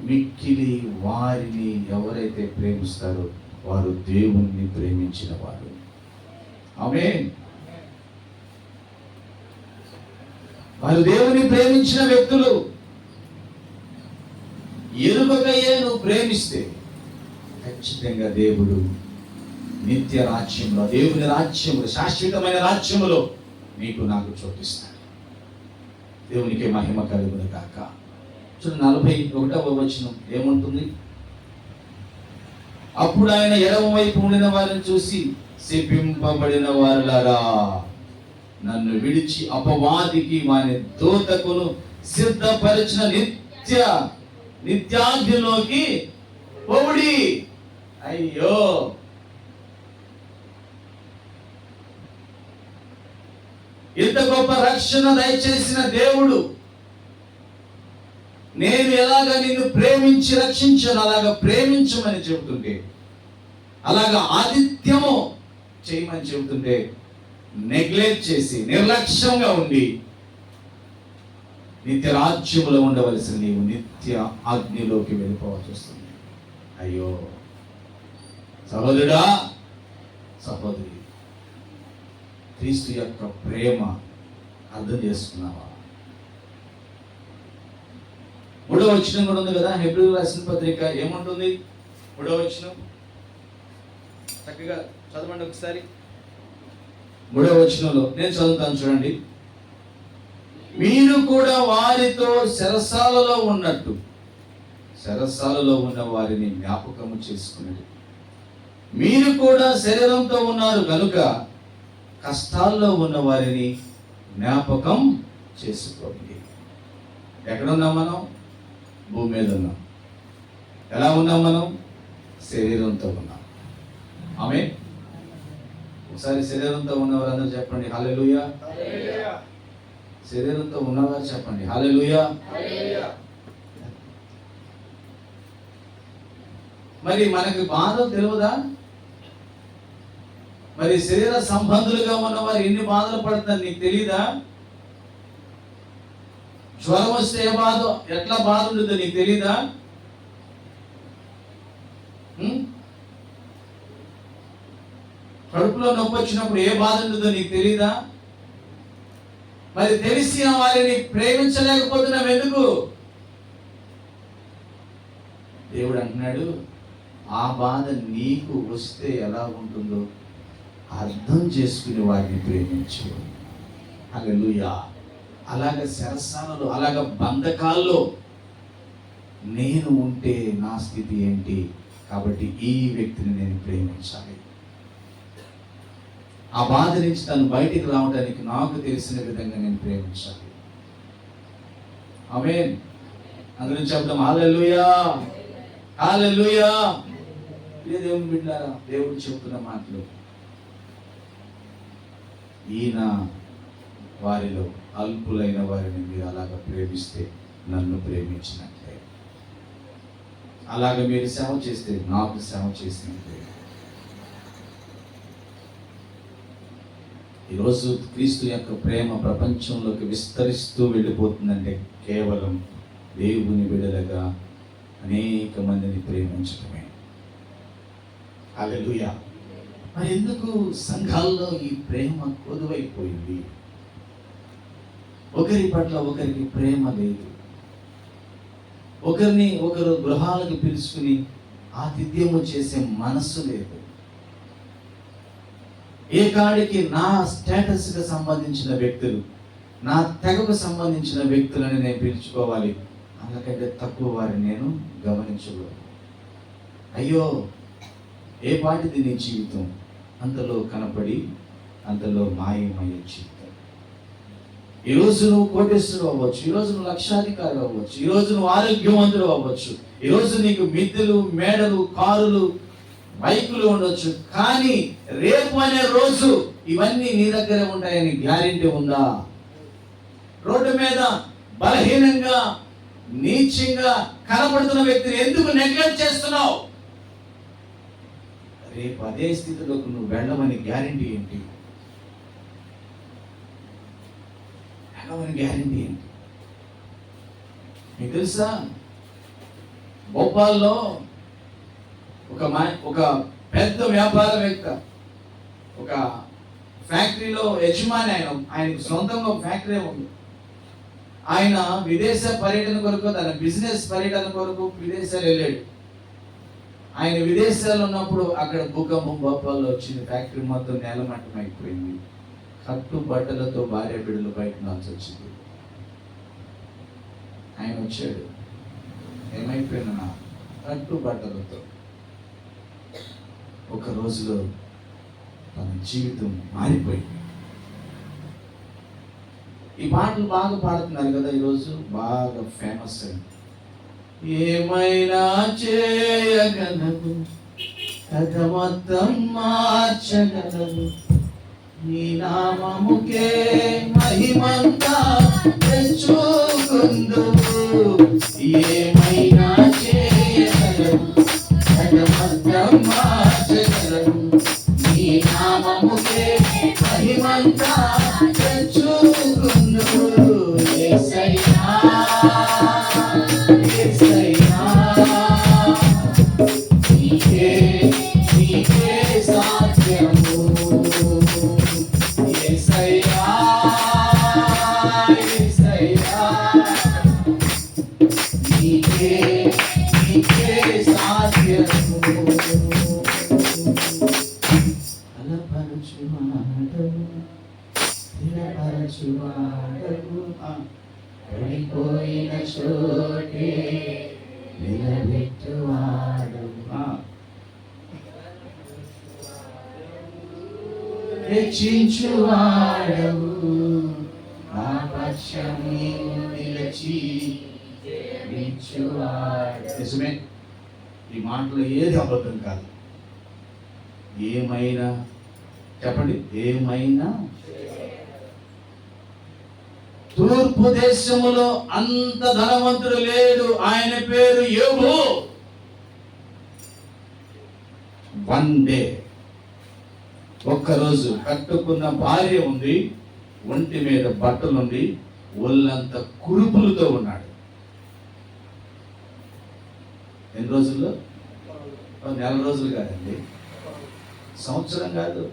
మిక్కిలి వారిని ఎవరైతే ప్రేమిస్తారో వారు దేవుణ్ణి ప్రేమించిన వారు. ఆమేన్. వారు దేవుని ప్రేమించిన వ్యక్తులు. ఎరుగకయే నువ్వు ప్రేమిస్తే ఖచ్చితంగా దేవుడు నిత్య రాజ్యంలో, దేవుని రాజ్యములో, శాశ్వతమైన రాజ్యములో నీకు నాకు చోటిస్తాడు. దేవునికి మహిమ కలుగును గాక. 41వ వచనం ఏముంటుంది? అప్పుడు ఆయన ఎడమ వైపు ఉండిన వారిని చూసి, శపింపబడిన వారులారా, నన్ను విడిచి అపవాదికి వాని దూతకును సిద్ధపరిచిన నిత్యాగ్నిలోకి పోవుడి. అయ్యో, ఇంత గొప్ప రక్షణ దయచేసిన దేవుడు, నేను ఎలాగ నిన్ను ప్రేమించి రక్షించాను అలాగ ప్రేమించమని చెబుతుంటే అలాగా ఆతిథ్యము చేయమని చెబుతుంటే నెగ్లెక్ట్ చేసి నిర్లక్ష్యంగా ఉండి నిత్య రాజ్యములో ఉండవలసిన నీవు నిత్య అగ్నిలోకి వెళ్ళిపోవాల్సి వస్తుంది. అయ్యో సహోదరుడా, సహోదరి, క్రీస్తు యొక్క ప్రేమ అర్థం చేసుకున్నావా? 3వ వచనం కూడా ఉంది కదా, హెబ్రీయులకు రాసిన పత్రిక ఏమంటుంది? 3వ వచనం చక్కగా చదవండి ఒకసారి. 3వ వచనంలో నేను చదువుతాను చూడండి. మీరు కూడా వారితో చెరసాలలో ఉన్నట్టు చెరసాలలో ఉన్న వారిని జ్ఞాపకము చేసుకున్నది. మీరు కూడా శరీరంతో ఉన్నారు కనుక కష్టాల్లో ఉన్న వారిని జ్ఞాపకం చేసుకోండి. ఎక్కడున్నాం మనం? భూమి మీద ఉన్నాం. ఎలా ఉన్నాం మనం? శరీరంతో ఉన్నాం. ఆమేన్. ఒకసారి శరీరంతో ఉన్నవారందరూ చెప్పండి హల్లెలూయా. శరీరంతో ఉన్నవారు చెప్పండి హల్లెలూయా. మరి మనకి బాధలు తెలియదా? మరి శరీర సంబంధులుగా ఉన్నవారు ఎన్ని బాధలు పడుతున్నారు నీకు తెలీదా? జ్వరం వస్తే ఏ బాధ, ఎట్లా బాధ ఉంటుందో నీకు తెలీదా? కడుపులో నొప్పి వచ్చినప్పుడు ఏ బాధ ఉంటుందో నీకు తెలీదా? మరి తెలిసిన వారిని ప్రేమించలేకపోతున్నాం ఎందుకు? దేవుడు అంటున్నాడు, ఆ బాధ నీకు వస్తే ఎలా ఉంటుందో అర్థం చేసుకుని వారిని ప్రేమించు. హల్లెలూయా. అలాగ సరసాలలో, అలాగ బంధకాల్లో నేను ఉంటే నా స్థితి ఏంటి? కాబట్టి ఈ వ్యక్తిని నేను ప్రేమించాలి. ఆ బాధ నుంచి తను బయటికి రావడానికి నాకు తెలిసిన విధంగా నేను ప్రేమించాలి. ఆమేన్. అందరం చెప్తాం హల్లెలూయా, హల్లెలూయా. దేవుని బిడ్డలారా, దేవుడు చెప్తున్న మాటలు, ఈయన వారిలో అల్పులైన వారిని మీరు అలాగ ప్రేమిస్తే నన్ను ప్రేమించినట్లే. అలాగ మీరు సేవ చేస్తే నాకు సేవ చేసినట్లే. ఈరోజు క్రీస్తు యొక్క ప్రేమ ప్రపంచంలోకి విస్తరిస్తూ వెళ్ళిపోతుందంటే కేవలం దేవుని బిడ్డలుగా అనేక మందిని ప్రేమించడమే. హల్లెలూయా. మరి ఎందుకు సంఘాల్లో ఈ ప్రేమ కొదువైపోయింది? ఒకరి పట్ల ఒకరికి ప్రేమ లేదు. ఒకరిని ఒకరు గృహాలకు పిలుచుకుని ఆతిథ్యము చేసే మనస్సు లేదు. ఏ కాడికి నా స్టేటస్కి సంబంధించిన వ్యక్తులు, నా తెగకు సంబంధించిన వ్యక్తులని నేను పిలుచుకోవాలి, అందుకంటే తక్కువ వారిని నేను గమనించకూడదు. అయ్యో ఏ పాటిది నీ జీవితం, అంతలో కనపడి అంతలో మాయమయ్యే జీవితం. ఈరోజు నువ్వు కోటేశ్వరుడు అవ్వచ్చు, ఈరోజు నువ్వు లక్షాధికారి అవ్వచ్చు, ఈరోజు నువ్వు ఆరోగ్యవంతుడు అవ్వచ్చు, ఈరోజు నీకు మిద్దెలు, మేడలు, కారులు, బైకులు ఉండొచ్చు. కానీ రేపు అనే రోజు ఇవన్నీ నీ దగ్గరే ఉంటాయని గ్యారెంటీ ఉందా? రోడ్డు మీద బలహీనంగా, నీచంగా కనపడుతున్న వ్యక్తిని ఎందుకు నెగ్లెక్ట్ చేస్తున్నావు? రేపు అదే స్థితిలోకి నువ్వు వెళ్ళమని గ్యారెంటీ ఏంటి? వెళ్ళమని గ్యారెంటీ ఏంటి? మీకు తెలుసా, భోపాల్లో ఒక పెద్ద వ్యాపారవేత్త, ఒక ఫ్యాక్టరీలో యజమాని, ఆయనకు సొంతంగా ఒక ఫ్యాక్టరీ ఉంది. ఆయన విదేశ పర్యటన కొరకు, తన బిజినెస్ పర్యటన కొరకు విదేశాలు వెళ్ళాడు. ఆయన విదేశాల్లో ఉన్నప్పుడు అక్కడ భూకంపం భోపాల్లో వచ్చింది. ఫ్యాక్టరీ మొత్తం నేలమట్టం అయిపోయింది. కట్టు బట్టలతో భార్య బిడ్డలు బయట నాల్సి వచ్చింది. ఆయన వచ్చాడు, ఏమైపోయినా నా కట్టు బట్టలతో. ఒక రోజులో తన జీవితం మారిపోయింది. ఈ పాటలు బాగా పాడుతున్నారు కదా, ఈరోజు బాగా ఫేమస్ అయింది. ఏమైనా చేయగలవు, కథ మొత్తం మార్చగలవు, నీ నామముకే మహిమంతా తెచ్చుకుందువు. ఏమైనా చేయగలవు, కథ మొత్తం మార్చగలవు, పడిపోయిన చోటే నిలబెట్టువాడు, రక్షించువాడవు, నా పక్షం నీవు నిలిచి జీవించువాడు. నిజమే, ఈ మాటలో ఏది అబద్ధం కాదు. ఏమైనా చెప్పండి, ఏమైనా. తూర్పు దేశములో అంత ధనవంతుడు లేడు, ఆయన పేరు యోబు. వన్ డే, ఒక్కరోజు కట్టుకున్న భార్య ఉంది, ఒంటి మీద బట్టలుంది, ఒళ్ళంత కురుపులతో ఉన్నాడు. ఎన్ని రోజుల్లో? నెల రోజులు కాదండి, సంవత్సరం కాదు.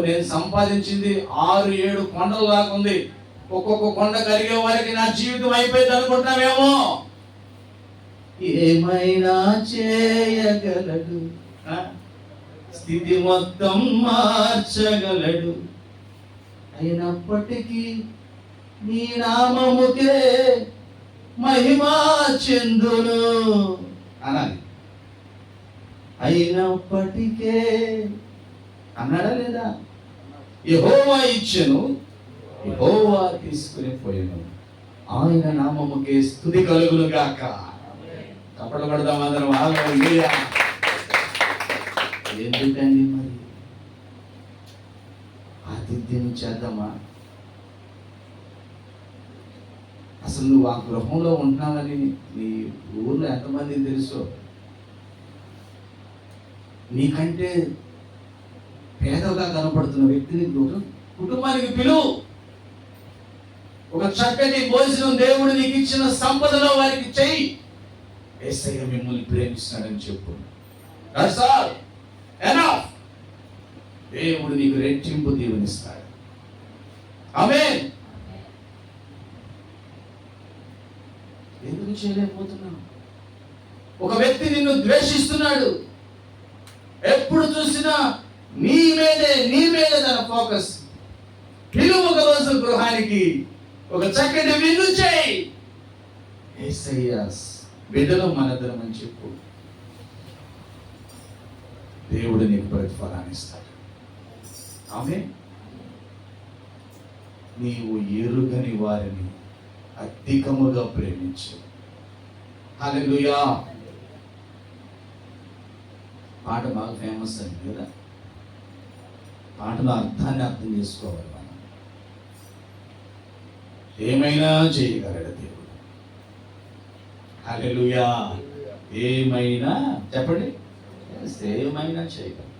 నేను సంపాదించింది 6-7 కొండలు లాగుంది. ఒక్కొక్క కొండ కలిగే వారికి నా జీవితం అయిపోయింది అనుకుంటున్నామేమో. ఏమైనా చేయగలడు, స్థితి మొత్తం మార్చగలడు, అయినప్పటికీ నీ నామముకే మహిమా చెందును అనాలి. అయినప్పటికే అన్నాడా లేదా? యెహోవా ఇచ్చెను, యెహోవా తీసుకుని పోయెను, ఆయన నామముకే స్తుతి కలుగును గాక. చప్పట్లు కొడదాం అందరం. హల్లెలూయా. ఎందుకండి మరి ఆతిథ్యం చేద్దామా? అసలు నువ్వు ఆ గృహంలో ఉంటున్నావని నీ ఊర్లో ఎంతమందికి తెలుసో? నీకంటే పేదగా కనపడుతున్న వ్యక్తిని కుటుంబానికి పిలువు. ఒక చక్కటి భోజనం దేవుడు నీకు ఇచ్చిన సంపదలో వారికి చెయ్యి. యేసయ్య మిమ్మల్ని ప్రేమిస్తాడని చెప్పు. That's all. Enough. దేవుడు నీకు రెట్టింపు దీవెనిస్తాడు. ఆమేన్. ఎందుకు చేయలేకపోతున్నావు? ఒక వ్యక్తి నిన్ను ద్వేషిస్తున్నాడు, ఎప్పుడు చూసినా నీ మీదే తన ఫోకస్. పిలువు ఒక రోజు గృహానికి, ఒక చక్కటి విందు చేయి. యేసయ్య బిడ్డలో మనదరం అని చెప్పు. దేవుడు నీకు ప్రతిఫలాన్ని ఇస్తాడు. ఆమేన్. నీవు ఎరుగని వారిని అధికముగా ప్రేమించు. హల్లెలూయా. పాట బాగా ఫేమస్ అయింది కదా. పాటలో అర్థాన్ని అర్థం చేసుకోవాలి మనం. ఏమైనా చేయగలడు దేవుడు. హల్లెలూయా. ఏమైనా చెప్పండి, ఏమైనా చేయగలడు.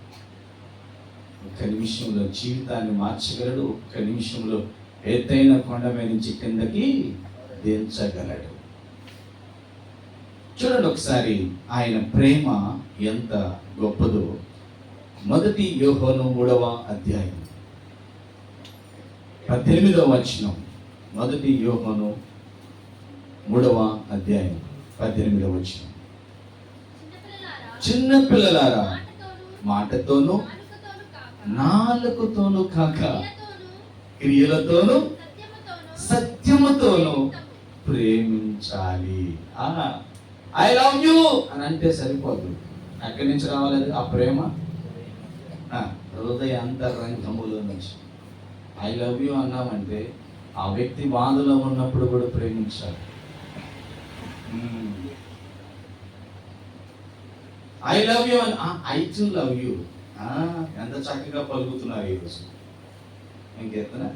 ఒక్క నిమిషంలో జీవితాన్ని మార్చగలడు. ఒక్క నిమిషంలో ఎత్తైన కొండ మీద నుంచి కిందకి దించగలడు. చూడండి ఒకసారి ఆయన ప్రేమ ఎంత గొప్పదో. 1 యోహాను 3వ అధ్యాయం 18వ వచనం. 1 యోహాను 3వ అధ్యాయం 18వ వచనం. చిన్న పిల్లలారా, మాటతోనూ నాలుకతోనూ కాక క్రియలతోనూ సత్యముతోనూ ప్రేమించాలి. ఐ లవ్ యూ అని అంటే సరిపోదు. ఎక్కడి నుంచి రావాలి ఆ ప్రేమ? హృదయ అంతరంగములో నుంచి. ఐ లవ్ యూ అన్నామంటే ఆ వ్యక్తి బాధలో ఉన్నప్పుడు కూడా ప్రేమించాలి. ఐ లవ్ యూ అని ఐ టు లవ్ యూ. ఎంత చక్కగా పలుకుతున్నారు ఈరోజు. ఇంకెత్తనా?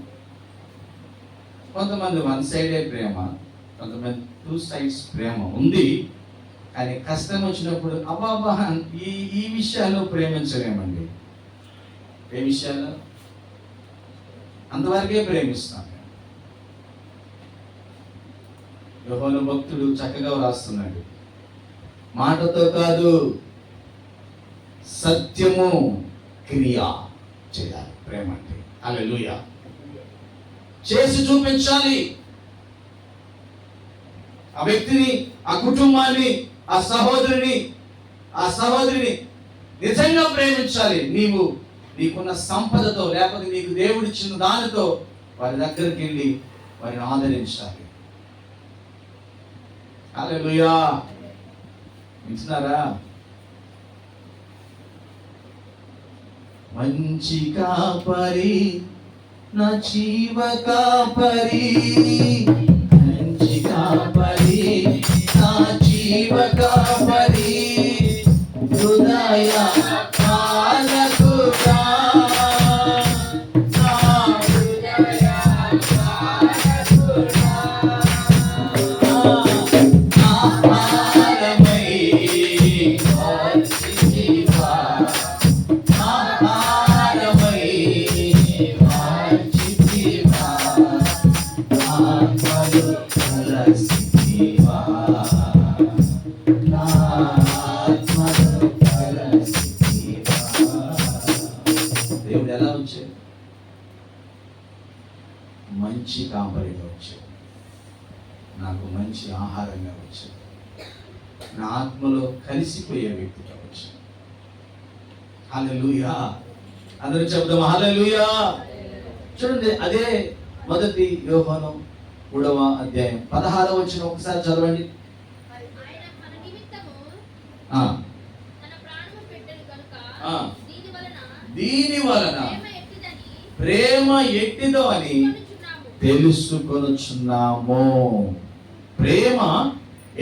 కొంతమంది 1 సైడే ప్రేమ, కొంతమంది 2 సైడ్స్ ప్రేమ ఉంది. కానీ కష్టం వచ్చినప్పుడు అబ్బాబా ఈ విషయాల్లో ప్రేమించలేమండి. ఏ విషయాల్లో? అంతవరకే ప్రేమిస్తాం. యోహాను భక్తుడు చక్కగా వ్రాస్తున్నాడు, మాటతో కాదు సత్యము క్రియ చేయాలి ప్రేమ అంటే. హల్లెలూయా. చేసి చూపించాలి. ఆ వ్యక్తిని, ఆ కుటుంబాన్ని, ఆ సహోదరిని నిజంగా ప్రేమించాలి. నీకున్న సంపదతో, లేకపోతే నీకు దేవుడిచ్చిన దానితో వారి దగ్గరికి వెళ్ళి వారిని ఆదరించాలి. హల్లెలూయా. వింటున్నారా? మంచి కాపరి నా జీవ కాపరి, మంచి కాపరి నా జీవ కాపరి, హృదయ పాలకుడా, నా హృదయ పాలకుడా, ఆహారమై మార్చితివా, ఆహారమై మార్చితివా, ఆత్మలో కలసితివా, నా ఆత్మలో కలసితివా. దేవుడు ఎలా వచ్చాడు? మంచి కాపరిగా వచ్చాడు, నాకు మంచి ఆహారంగా వచ్చాడు, నా ఆత్మలో కలిసిపోయే వ్యక్తిగా వచ్చాడు. హల్లెలూయా. అందరూ చెప్దాం హల్లెలూయా. చూడండి, అదే మొదటి యోహాను 3వ అధ్యాయం 16వ వచనం ఒకసారి చదవండి. దీని వలన ప్రేమ ఎట్టిదో అని తెలుసుకొనుచున్నాము. ప్రేమ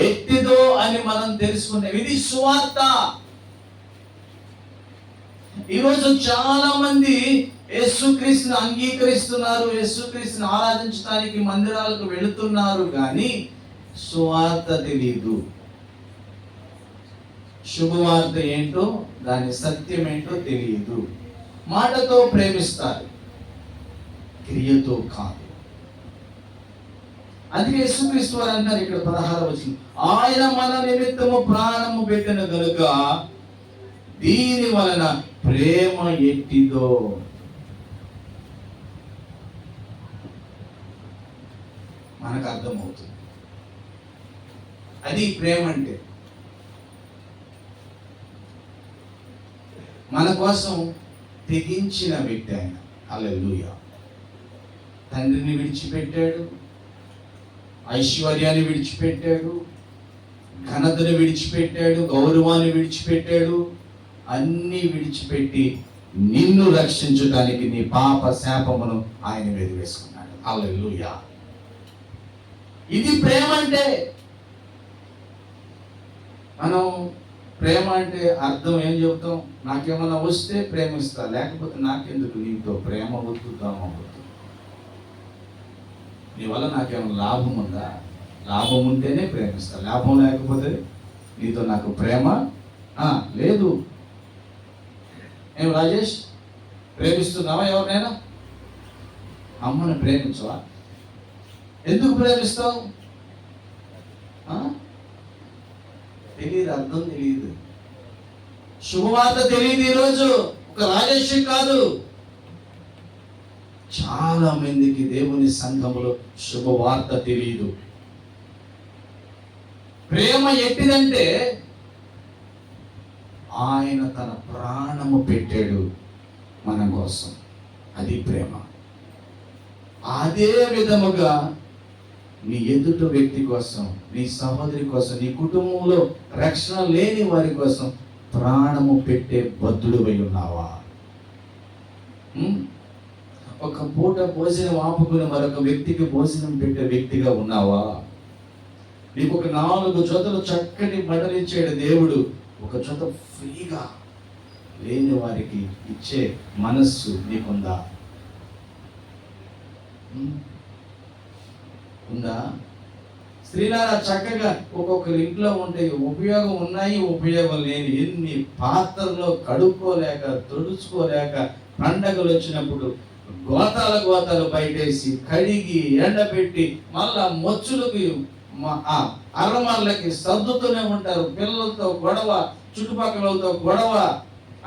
ఎట్టిదో అని మనం తెలుసుకున్నాం. ఇది సువార్త. ఈరోజు చాలా మంది యేసుక్రీస్తుని అంగీకరిస్తున్నారు, యేసుక్రీస్తుని ఆరాధించడానికి మందిరాలకు వెళుతున్నారు, కానీ సువార్త తెలియదు. శుభవార్త ఏంటో, దాని సత్యం ఏంటో తెలియదు. మాటతో ప్రేమిస్తారు, క్రియతో కాదు. అందుకే యేసుక్రీస్తు వారు అంటారు ఇక్కడ 16వ వచనం, ఆయన మన నిమిత్తము ప్రాణము పెట్టిన గనుక దీని వలన ప్రేమ ఎట్టిదో. మనకు అర్థమవుతుంది అది ప్రేమ అంటే. మన కోసం తెగించిన వ్యక్తి ఆయన. హల్లెలూయా. తండ్రిని విడిచిపెట్టాడు, ఐశ్వర్యాన్ని విడిచిపెట్టాడు, ఘనతను విడిచిపెట్టాడు, గౌరవాన్ని విడిచిపెట్టాడు, అన్నీ విడిచిపెట్టి నిన్ను రక్షించడానికి నీ పాప శాపమును ఆయన మీద వేసుకున్నాడు. హల్లెలూయా. ఇది ప్రేమ అంటే. మనం ప్రేమ అంటే అర్థం ఏం చెబుతాం? నాకేమన్నా వస్తే ప్రేమిస్తా, లేకపోతే నాకెందుకు, నీతో ప్రేమ వద్దుతామో వద్దు. నీ వల్ల నాకేమైనా లాభం ఉందా? లాభం ఉంటేనే ప్రేమిస్తా, లాభం లేకపోతే నీతో నాకు ప్రేమ లేదు. ఏం రాజేష్, ప్రేమిస్తున్నావా ఎవరినైనా? అమ్మని ప్రేమించవా? ఎందుకు ప్రేమిస్తావు? తెలియదు, అర్థం తెలియదు, శుభవార్త తెలియదు. ఈరోజు ఒక రాజేష్ కాదు, చాలా మందికి దేవుని సంఘములో శుభవార్త తెలియదు. ప్రేమ ఎట్టిదంటే ఆయన తన ప్రాణము పెట్టాడు మన కోసం. అది ప్రేమ. అదే విధముగా నీ ఎదుటి వ్యక్తి కోసం, నీ సహోదరి కోసం, నీ కుటుంబంలో రక్షణ లేని వారి కోసం ప్రాణము పెట్టే బద్ధుడువై ఉన్నావా? ఒక పూట భోజనం ఆపుకుని మరొక వ్యక్తికి భోజనం పెట్టే వ్యక్తిగా ఉన్నావా? నీకు ఒక 4 జతలు చక్కటి బట్టలిచ్చాడు దేవుడు, ఒక జత ఫ్రీగా లేని వారికి ఇచ్చే మనస్సు నీకుందా? ఉందా? స్త్రీలారా, చక్కగా ఒక్కొక్కరి ఇంట్లో ఉంటే ఉపయోగం ఉన్నాయి, ఉపయోగం లేని ఎన్ని పాత్రలో కడుక్కోలేక, తుడుచుకోలేక, పండగలు వచ్చినప్పుడు గోతాలు బయటేసి కడిగి ఎండబెట్టి మళ్ళా మొచ్చులకి అరమర్లకి సర్దుతూనే ఉంటారు. పిల్లలతో గొడవ, చుట్టుపక్కలతో గొడవ,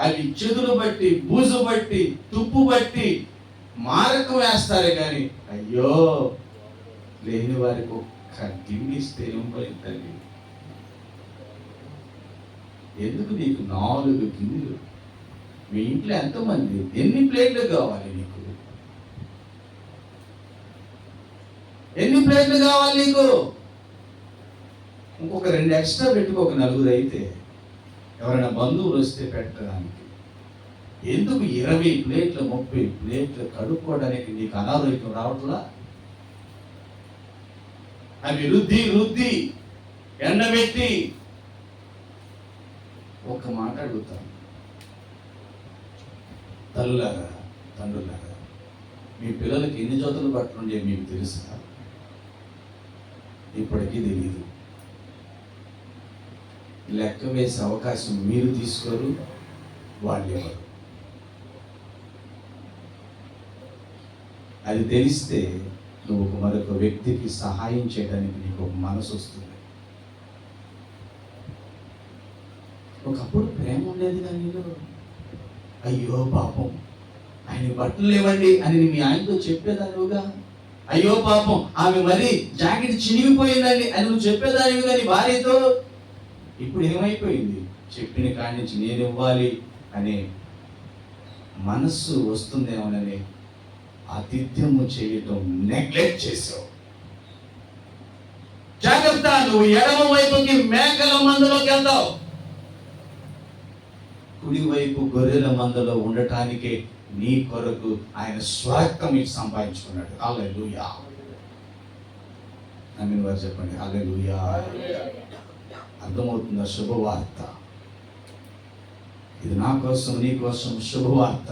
అవి చెదులు బట్టి, బూజు బట్టి, తుప్పు బట్టి మారకం వేస్తారు. కానీ అయ్యో, లేని వారికి ఒక్క గిన్నెస్తే తల్లి, ఎందుకు నీకు 4 గిన్నెలు? మీ ఇంట్లో ఎంతమంది, ఎన్ని ప్లేట్లు కావాలి నీకు? ఎన్ని ప్లేట్లు కావాలి నీకు? ఇంకొక 2 ఎక్స్ట్రా పెట్టుకో, ఒక 4 అయితే, ఎవరైనా బంధువులు వస్తే పెట్టడానికి. ఎందుకు 20 ప్లేట్లు 30 ప్లేట్లు కడుక్కోవడానికి నీకు అనారోగ్యం రావట్లా? అవి రుద్ది ఎండబెట్టి. ఒక్క మాట అడుగుతాను, తల్లులారా తండ్రులారా, మీ పిల్లలకి ఎన్ని జతలు బట్టలు ఉండే మీకు తెలుసా? ఇప్పటికీ తెలియదు. లెక్క వేసే అవకాశం మీరు తీసుకోరు, వాళ్ళు ఎవరు. అది తెలిస్తే నువ్వు మరొక వ్యక్తికి సహాయం చేయడానికి నీకు ఒక మనసు వస్తుంది. ఒకప్పుడు ప్రేమ ఉండేది కానీ, అయ్యో పాపం ఆయన బట్టలు లేవండి అని మీ ఆయనతో చెప్పేదానివిగా. అయ్యో పాపం ఆమె మరి జాకెట్ చినిగిపోయిందండి అని నువ్వు చెప్పేదానివి కానీ భార్యతో. ఇప్పుడు ఏమైపోయింది? చెప్పిన కాడి నుంచి నేను ఇవ్వాలి అనే మనస్సు వస్తుందేమోనని ఆతిథ్యము చేయటం నెగ్లెక్ట్ చేసావు. జాగ్రత్త, నువ్వు ఎడమ వైపుకి మేకల మందలోకి వెళ్తావు, కుడి వైపు గొర్రెల మందలో ఉండటానికే నీ కొరకు ఆయన స్వార్థం మీకు సంపాదించుకున్నాడు. హల్లెలూయా. ఆమేన్ వారు చెప్పండి హల్లెలూయా. అర్థమవుతుందా? శుభవార్త ఇది, నా కోసం నీ కోసం శుభవార్త.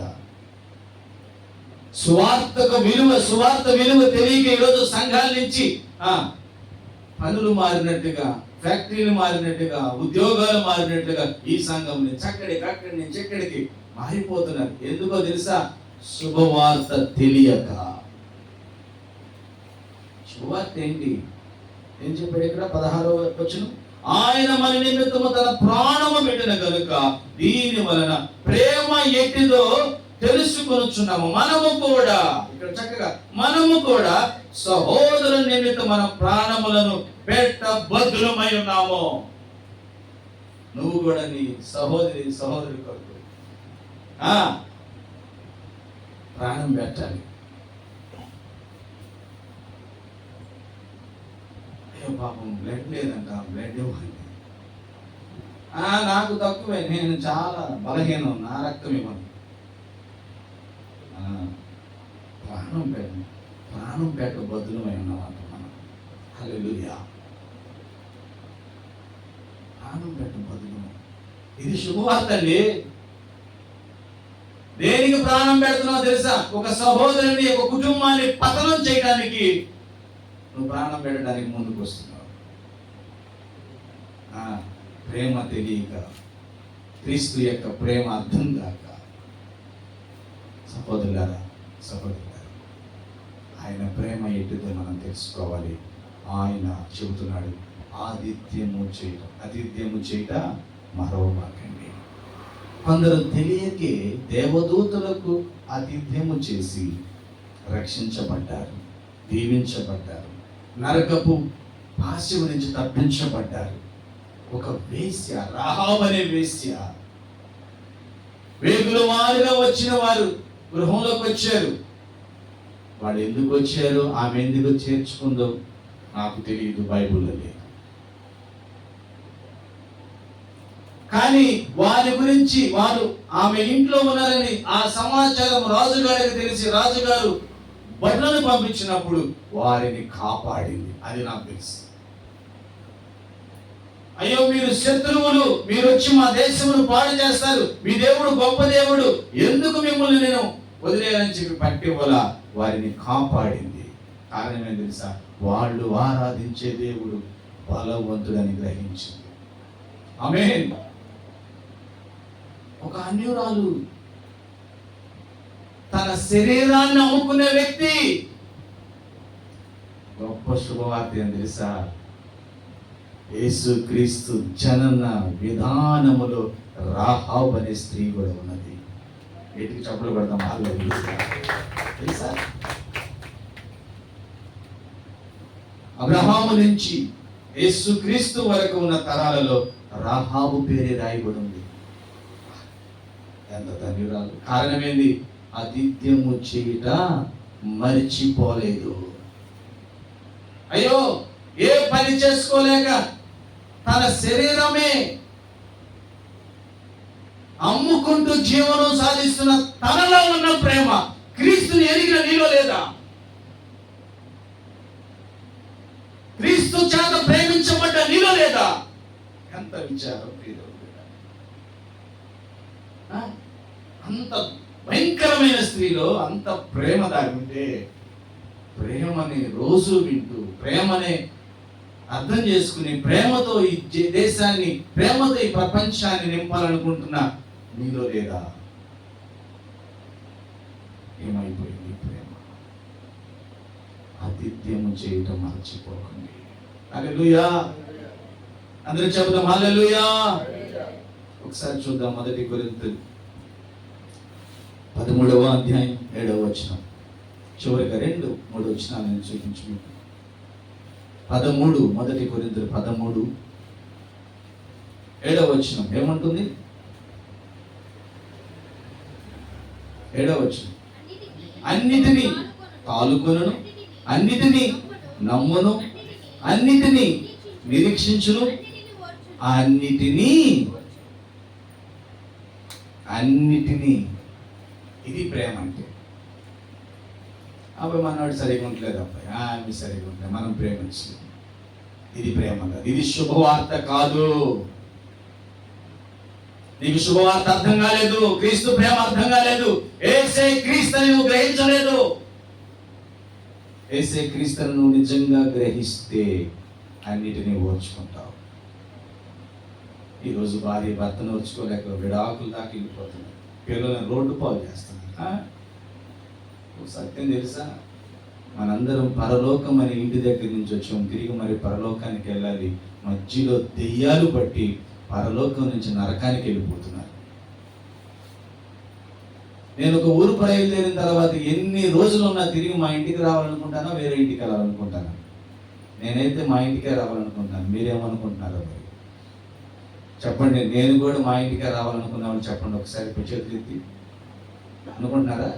సువార్త విలువ తెలియక ఈరోజు సంఘాల నుంచి పనులు మారినట్టుగా, ఫ్యాక్టరీలు మారినట్టుగా, ఉద్యోగాలు మారినట్టుగా ఈ సంఘం నుంచి అక్కడి నుంచి ఎక్కడికి మారిపోతున్నారు. ఎందుకో తెలుసా? శుభవార్త తెలియక. శుభవార్త ఏంటి? ఏం చెప్పాడు ఇక్కడ 16వ వచనం? ఆయన మన నిమిత్తము తన ప్రాణము పెట్టిన కనుక దీని వలన ప్రేమ ఎట్టిదో తెలుసుకొనుచున్నాము. మనము కూడా, ఇక్కడ చక్కగా మనము కూడా సహోదరు నిమిత్తం మన ప్రాణములను పెట్టబద్దులమై ఉన్నాము. నువ్వు కూడా నీ సహోదరి కొరకు ప్రాణం పెట్టాలి. అయ్యో పాపం బ్లడ్ లేదంట, బ్లడ్ ఇవ్వండి. నాకు తక్కువే, నేను చాలా బలహీనం, నా రక్తం ఇవ్వండి. ప్రాణం పెట్ట బదులమై ఉన్నమాట మనం. హల్లెలూయా. ప్రాణం పెట్ట బదులమై. ఇది శుభవార్త అండి. దేనికి ప్రాణం పెడుతున్నావు తెలుసా? ఒక సహోదరుని, ఒక కుటుంబాన్ని పతనం చేయడానికి నువ్వు ప్రాణం పెట్టడానికి ముందుకు వస్తున్నావు. ప్రేమ తెలియక, క్రీస్తు యొక్క ప్రేమ అర్థం కాక. సహోదరులారా, ఆయన ప్రేమ ఎట్టిదో మనం తెలుసుకోవాలి. ఆయన చెబుతున్నాడు, ఆతిథ్యము చేయట మరవమాకండి. కొందరు తెలియకే దేవదూతలకు ఆతిథ్యము చేసి రక్షించబడ్డారు, దీవించబడ్డారు, నరకపు పాశము నుంచి తప్పించబడ్డారు. ఒక వేశ్య, రాహాబు అనే వేశ్య, వేగుల వారుగా వచ్చిన వారు గృహంలోకి వచ్చారు. వాడు ఎందుకు వచ్చారు, ఆమె ఎందుకు చేర్చుకుందో నాకు తెలియదు, బైబిల్లో లేదు. కానీ వారి గురించి, వారు ఆమె ఇంట్లో ఉన్నారని ఆ సమాచారం రాజుగారికి తెలిసి రాజుగారు బట్లను పంపించినప్పుడు వారిని కాపాడింది. అది నాకు తెలుసు. అయ్యో మీరు శత్రువులు, మీరు వచ్చి మా దేశమును పాడు చేస్తారు, మీ దేవుడు గొప్ప దేవుడు, ఎందుకు మిమ్మల్ని నేను వదిలేయాలని చెప్పి పట్టివల వారిని కాపాడింది. కారణం ఏం తెలుసా? వాళ్ళు ఆరాధించే దేవుడు బలవంతుడని గ్రహించింది. ఆమేన్. ఒక అన్యురాలు, తన శరీరాన్ని అమ్ముకునే వ్యక్తి. గొప్ప శుభవార్త ఏం తెలుసా? యేసుక్రీస్తు జనన విధానములో రాహాబు అనే స్త్రీ కూడా ఉన్నది. వీటికి చప్పులు పెడతాం. తెలుసా? అబ్రహాము నుంచి యేసుక్రీస్తు వరకు ఉన్న తరాలలో రాహాబు పేరే రాయబడి ఉంది. ఎంత ధన్యురాలు. కారణం ఏంది? ఆతిథ్యము చేయుట మర్చిపోలేదు. అయ్యో ఏ పని చేసుకోలేక తన శరీరమే అమ్ముకుంటూ జీవనం సాధిస్తున్న తనలో ఉన్న ప్రేమ క్రీస్తుని ఎరిగిన నీలో లేదా? క్రీస్తు చేత ప్రేమించబడ్డ నీలో లేదా? ఎంత విచారం! అంత భయంకరమైన స్త్రీలో అంత ప్రేమ దాగి ఉంటే, ప్రేమని రోజు వింటూ ప్రేమనే అర్థం చేసుకుని ప్రేమతో ఈ దేశాన్ని, ప్రేమతో ఈ ప్రపంచాన్ని నింపాలనుకుంటున్నా నీలో లేదా? ఏమైపోయింది ప్రేమ? ఆతిథ్యము చేయటం మర్చిపోకండి. హల్లెలూయా! అందరూ చెబుదాం హల్లెలూయా. ఒకసారి చూద్దాం 1 కొరింథీయులు 13వ అధ్యాయం 7వ వచనం. చివరిగా 2-3 వచనాలు నేను చూపించి మీకు. 13 1 కొరింథీయులు 13 7వ వచనం ఏమంటుంది? 7వ వచనం, అన్నిటినీ తాలుకొనును, అన్నిటినీ నమ్మును, అన్నిటినీ నిరీక్షించును, అన్నిటినీ ఇది ప్రేమ అంటే. అబ్బాయి మనవాడు సరిగా ఉండలేదు, అబ్బాయి ఆమె సరిగా ఉండలేదు, మనం ప్రేమించలేదు. ఇది ప్రేమ కాదు, ఇది శుభవార్త కాదు. నీకు శుభవార్త అర్థం కాలేదు, క్రీస్తు ప్రేమ అర్థం కాలేదు, యేసే క్రీస్తుని నువ్వు గ్రహించలేదు. యేసే క్రీస్తుని నువ్వు నిజంగా గ్రహిస్తే అన్నిటినీ ఓర్చుకుంటావు. ఈరోజు భార్య భర్తను ఓర్చుకోలేక విడాకులు దాకా వెళ్ళిపోతున్నాయి, పిల్లలను రోడ్డు పాలు చేస్తున్నారు. సత్యం తెలుసా? మనందరం పరలోకం అనే ఇంటి దగ్గర నుంచి వచ్చాం, తిరిగి మరి పరలోకానికి వెళ్ళాలి. మధ్యలో దెయ్యాలు పట్టి పరలోకం నుంచి నరకానికి వెళ్ళిపోతున్నారు. నేను ఒక ఊరు బయలుదేరిన తర్వాత ఎన్ని రోజులు ఉన్నా తిరిగి మా ఇంటికి రావాలనుకుంటానా, వేరే ఇంటికి వెళ్ళాలనుకుంటానా? నేనైతే మా ఇంటికే రావాలనుకుంటాను. మీరేమనుకుంటున్నారో మరి చెప్పండి. నేను కూడా మా ఇంటికే రావాలనుకున్నామని చెప్పండి ఒకసారి. చేతులు ఎత్తి అనుకుంటున్నారా?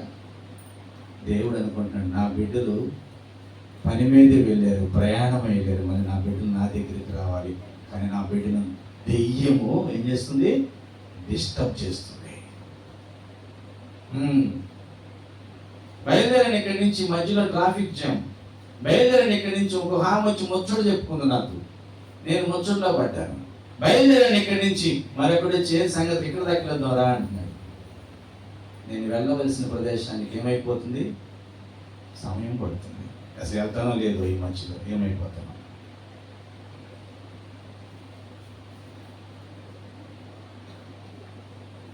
దేవుడు అనుకుంటున్నాడు, నా బిడ్డలు పని మీదే వెళ్ళారు, ప్రయాణం వెళ్ళారు, మరి నా బిడ్డలు నా దగ్గరికి రావాలి. కానీ నా బిడ్డను దెయ్యము ఏం చేస్తుంది? డిస్టర్బ్ చేస్తుంది. బయలుదేరిన ఇక్కడి నుంచి మధ్యలో ట్రాఫిక్ జామ్. బయలుదేరిన ఇక్కడి నుంచి ఒక హామ్ వచ్చి ముచ్చడు చెప్పుకుంది నాకు, నేను ముచ్చట్లో పడ్డాను. బయలుదేరిన ఇక్కడి నుంచి మరొకటి సంగతి ఇక్కడ దగ్గర ద్వారా అంటున్నాడు. నేను వెళ్ళవలసిన ప్రదేశానికి ఏమైపోతుంది? సమయం పడుతుంది. అసలు వెళ్తానో లేదో ఈ మధ్యలో ఏమైపోతానో.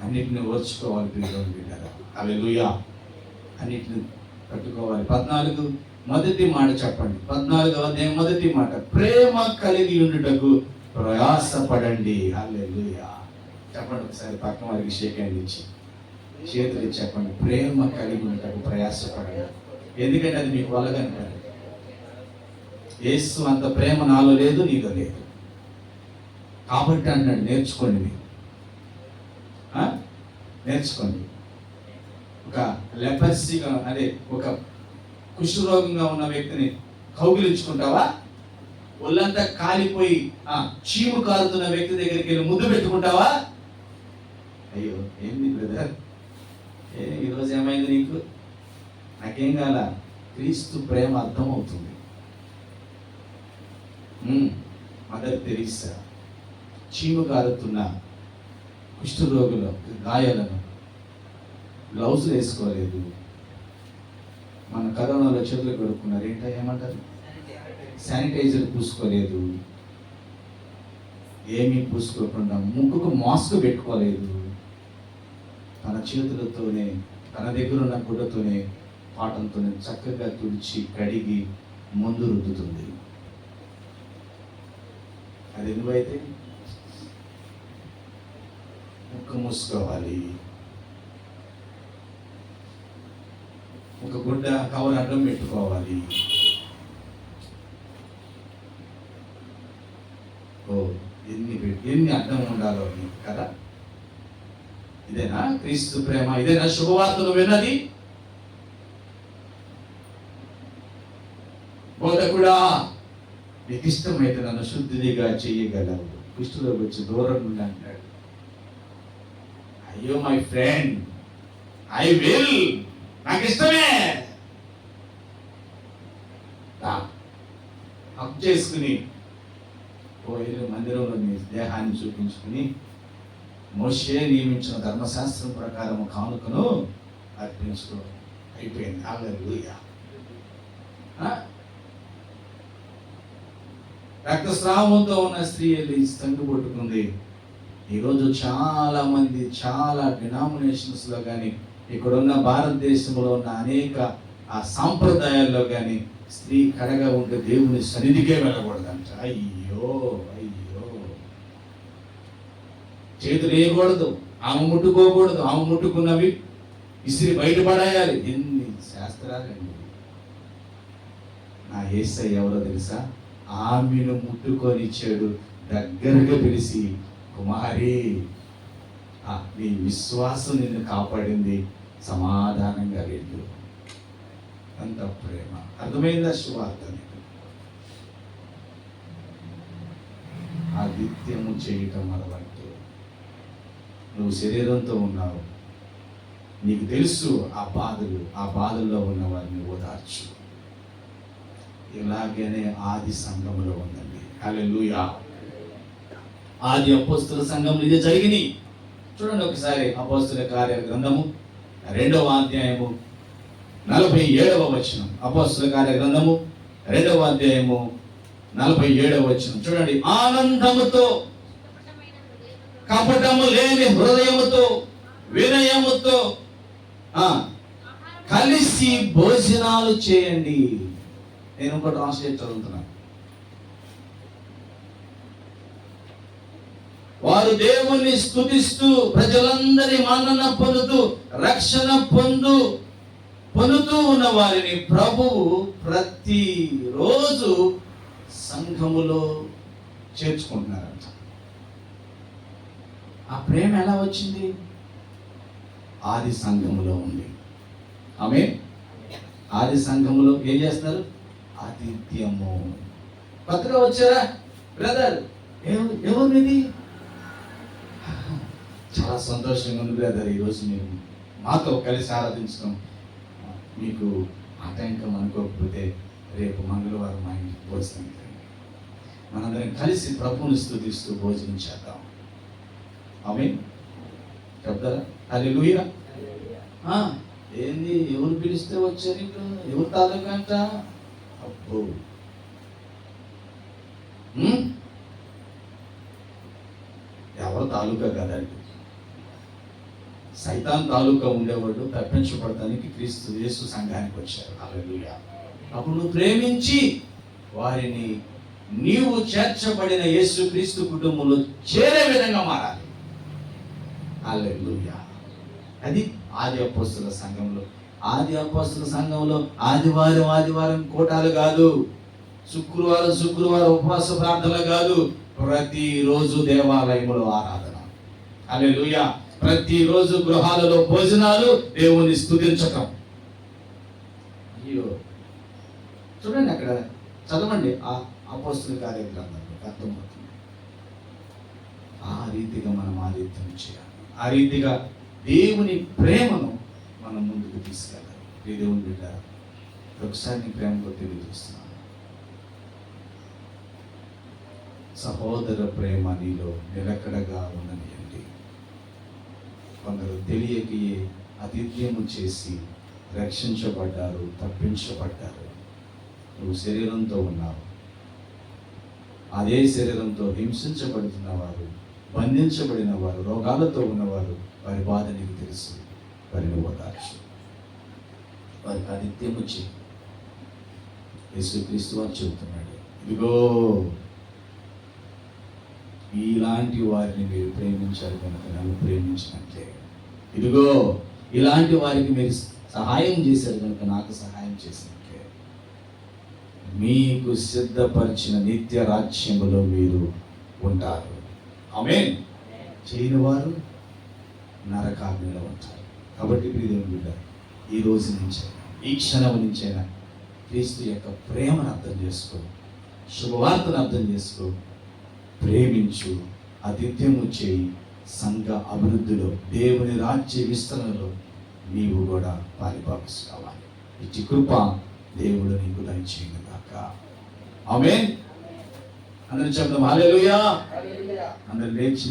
అన్నిటిని ఓర్చుకోవాలి ప్రియమైన బిడ్డలారా. హల్లెలూయా. అన్నిటిని పట్టుకోవాలి. 14 మొదటి మాట చెప్పండి. 14వ అధ్యాయం మొదటి మాట, ప్రేమ కలిగి ఉండుటకు ప్రయాసపడండి. హల్లెలూయా. చెప్పండి ఒకసారి, పక్కన వారికి షేక్ హ్యాండ్ ఇచ్చి చేతులు చెప్పండి, ప్రేమ కలిగి ఉండుటకు ప్రయాసపడండి. ఎందుకంటే అది మీకు వలగంటారు. యేసు అంత ప్రేమ నాలో లేదు, నీలో లేదు. కాబట్టి అన్నాడు, నేర్చుకోండి, నేర్చుకోండి. ఒక లెపర్సీగా అదే ఒక కుష్ఠరోగంగా ఉన్న వ్యక్తిని కౌగిలించుకుంటావా? ఒళ్ళంతా కాలిపోయి చీము కారుతున్న వ్యక్తి దగ్గరికి వెళ్ళి ముద్దు పెట్టుకుంటావా? అయ్యో ఏంది బ్రదర్, ఈరోజు ఏమైంది నీకు? నాకేం కాల, క్రీస్తు ప్రేమ అర్థమవుతుంది. మదర్ తెరీసా చీము కారుతున్న కుష్ఠరోగుల గాయాలను గ్లౌజులు వేసుకోలేదు. మన కరోనాలో చేతులు కడుక్కున్నారు, ఏమంటారు, శానిటైజర్ పూసుకోలేదు, ఏమీ పూసుకోకుండా ముక్కుకు మాస్క్ పెట్టుకోలేదు. తన చేతులతోనే, తన దగ్గర ఉన్న గుడ్డతోనే, పాటంతోనే చక్కగా తుడిచి కడిగి ముందు రుద్దుతుంది. అది ఎందుకైతే ముక్కు మూసుకోవాలి, ఒక గుడ్డ కవర్ అడ్డం పెట్టుకోవాలి. ఎన్ని అర్థం ఉండాలో కదా. ఇదేనా క్రీస్తు ప్రేమ? ఇదేనా శుభవార్తలు విన్నది? బోధకుడా నీకు ఇష్టమైతే నన్ను శుద్ధినిగా చెయ్యగలవు. కుష్ఠరోగి వచ్చి దూరం నుండి అంటాడు, అయ్యో మై ఫ్రెండ్, ఐ విల్, నాకు ఇష్టమే. హక్ చేసుకుని పోయి మందిరంలో నీ దేహాన్ని చూపించుకుని మోషే నియమించిన ధర్మశాస్త్రం ప్రకారం కానుకను అర్పించుకో. అయిపోయింది. హల్లెలూయా. రక్తస్రావంతో ఉన్న స్త్రీ వెళ్ళి తండ్రి పట్టుకుంది. ఈరోజు చాలా మంది చాలా డినామినేషన్స్లో కానీ ఇక్కడున్న భారతదేశంలో ఉన్న అనేక ఆ సాంప్రదాయాల్లో కానీ స్త్రీ కడగా ఉంటే దేవుని సన్నిధికే వెళ్ళకూడదంట. అయ్యో అయ్యో, చేతులు వేయకూడదు, ఆమె ముట్టుకోకూడదు, ఆమె ముట్టుకున్నవి ఇస్త్రీ బయటపడేయాలి. ఎన్ని శాస్త్రాలండి. నా యేసయ్య ఎవరో తెలుసా? ఆమెను ముట్టుకొని ఇచ్చాడు, దగ్గరగా పిలిచి, కుమారి నీ విశ్వాసం నిన్ను కాపాడింది, సమాధానంగా వెళ్ళు. అంత ప్రేమ. అర్థమైందా సువార్త? ఆదిత్యము చేయటం అలవాటు. నువ్వు శరీరంతో ఉన్నావు, నీకు తెలుసు ఆ బాధల్లో ఉన్న వారిని ఓదార్చు. ఇలాగనే ఆది సంఘంలో ఉందండి. హల్లెలూయా. ఆది అపోస్తుల సంఘంలో ఇదే జరిగింది. చూడండి ఒకసారి అపోస్తుల కార్యాల గ్రంథము 2వ అధ్యాయము 47వ వచనం. అపోస్తుల కార్య గ్రంథము 2వ అధ్యాయము 47వ వచనం చూడండి. ఆనందముతో, కపటము లేని హృదయముతో, వినయముతో కలిసి భోజనాలు చేయండి. నేను ఒక ట్రాన్స్లేట్ చదువుతున్నాను. వారు దేవుణ్ణి స్తుతిస్తూ ప్రజలందరి మన్నన పొందుతూ రక్షణ పొందుతూ ఉన్న వారిని ప్రభువు ప్రతిరోజు సంఘములో చేర్చుకుంటున్నారంట. ఆ ప్రేమ ఎలా వచ్చింది? ఆది సంఘములో ఉంది. ఆమె ఆది సంఘములో ఏం చేస్తున్నారు? ఆతిథ్యము. కొత్తగా వచ్చారా బ్రదర్? ఎవరిది? చాలా సంతోషంగా ఉంది బ్రదర్, ఈరోజు మీరు మాతో కలిసి ఆరాధించడం. మీకు ఆటంకం అనుకోకపోతే రేపు మంగళవారం మా ఇంటికి భోజనం మనందరం కలిసి ప్రభువుని స్తుతిస్తూ భోజనం చేద్దాం. ఆమేన్ చెప్తారా? హల్లెలూయా. ఏంది, ఎవరు పిలిస్తే వచ్చారు? ఇంకా ఎవరు తాలూకంట? అబ్బో, ఎవరు తాలూకా కదండి. సైతాన్ తాలూకా ఉండేవాడు తప్పించబడటానికి క్రీస్తు యేసు సంఘానికి వచ్చారు. హల్లెలూయా. అప్పుడు నువ్వు ప్రేమించి వారిని నీవు చేర్చబడిన యేసు క్రీస్తు కుటుంబంలో చేరే విధంగా మారాలి. హల్లెలూయా. అది ఆది అపోస్తుల సంఘంలో. ఆది అపోస్తుల సంఘంలో ఆదివారం కోటాలు కాదు, శుక్రవారం ఉపవాస ప్రార్థనలు కాదు, ప్రతిరోజు దేవాలయంలో ఆరాధన. హల్లెలూయా. ప్రతిరోజు గృహాలలో భోజనాలు, దేవుని స్తుతించటం. అయ్యో చూడండి, అక్కడ చదవండి ఆ అపోస్తుల కార్య గ్రంథంలో అర్థమవుతుంది. ఆ రీతిగా మనం ఆదిత్యం చేయాలి. ఆ రీతిగా దేవుని ప్రేమను మనం ముందుకు తీసుకెళ్ళాలి. దేవుని బిడ్డ, ఒకసారి నీ ప్రేమతో తెలియజేస్తున్నాను. సహోదర ప్రేమ నీలో నిలకడగా ఉండనియండి. కొందరు తెలియకే అతిథ్యము చేసి రక్షించబడ్డారు, తప్పించబడ్డారు. నువ్వు శరీరంతో ఉన్నావు, అదే శరీరంతో హింసించబడుతున్న వారు, బంధించబడిన వారు, రోగాలతో ఉన్నవారు, వారి బాధ నీకు తెలుసు. వారిని ఓదార్చు, వారికి ఆతిథ్యము చేయి. యేసుక్రీస్తు వారు చెబుతున్నాడు, ఇదిగో ఇలాంటి వారిని మీరు ప్రేమించారు కనుక నన్ను ప్రేమించినట్లే. ఇదిగో ఇలాంటి వారికి మీరు సహాయం చేశారు కనుక నాకు సహాయం చేసినట్లే. మీకు సిద్ధపరిచిన నిత్య రాజ్యములో మీరు ఉంటారు. ఆమేన్. చేయని వారు నరకాగ్నిలో ఉంటారు. కాబట్టి ప్రియదేవుని బిడ్డ, ఈ రోజు నుంచైనా, ఈ క్షణం నుంచైనా క్రీస్తు యొక్క ప్రేమను అర్థం చేసుకో. శుభవార్తను అర్థం చేసుకో, ప్రేమించు, ఆతిథ్యము చేయి. సంఘ అభివృద్ధిలో, దేవుని రాజ్య విస్తరణలో నీవు కూడా పాలిభాగస్ కావాలి. ఇచ్చి కృప దేవుడు నీకు దయచేయును గాక. ఆమేన్. అందరం చెప్దాం హల్లెలూయా. అందరూ లేచి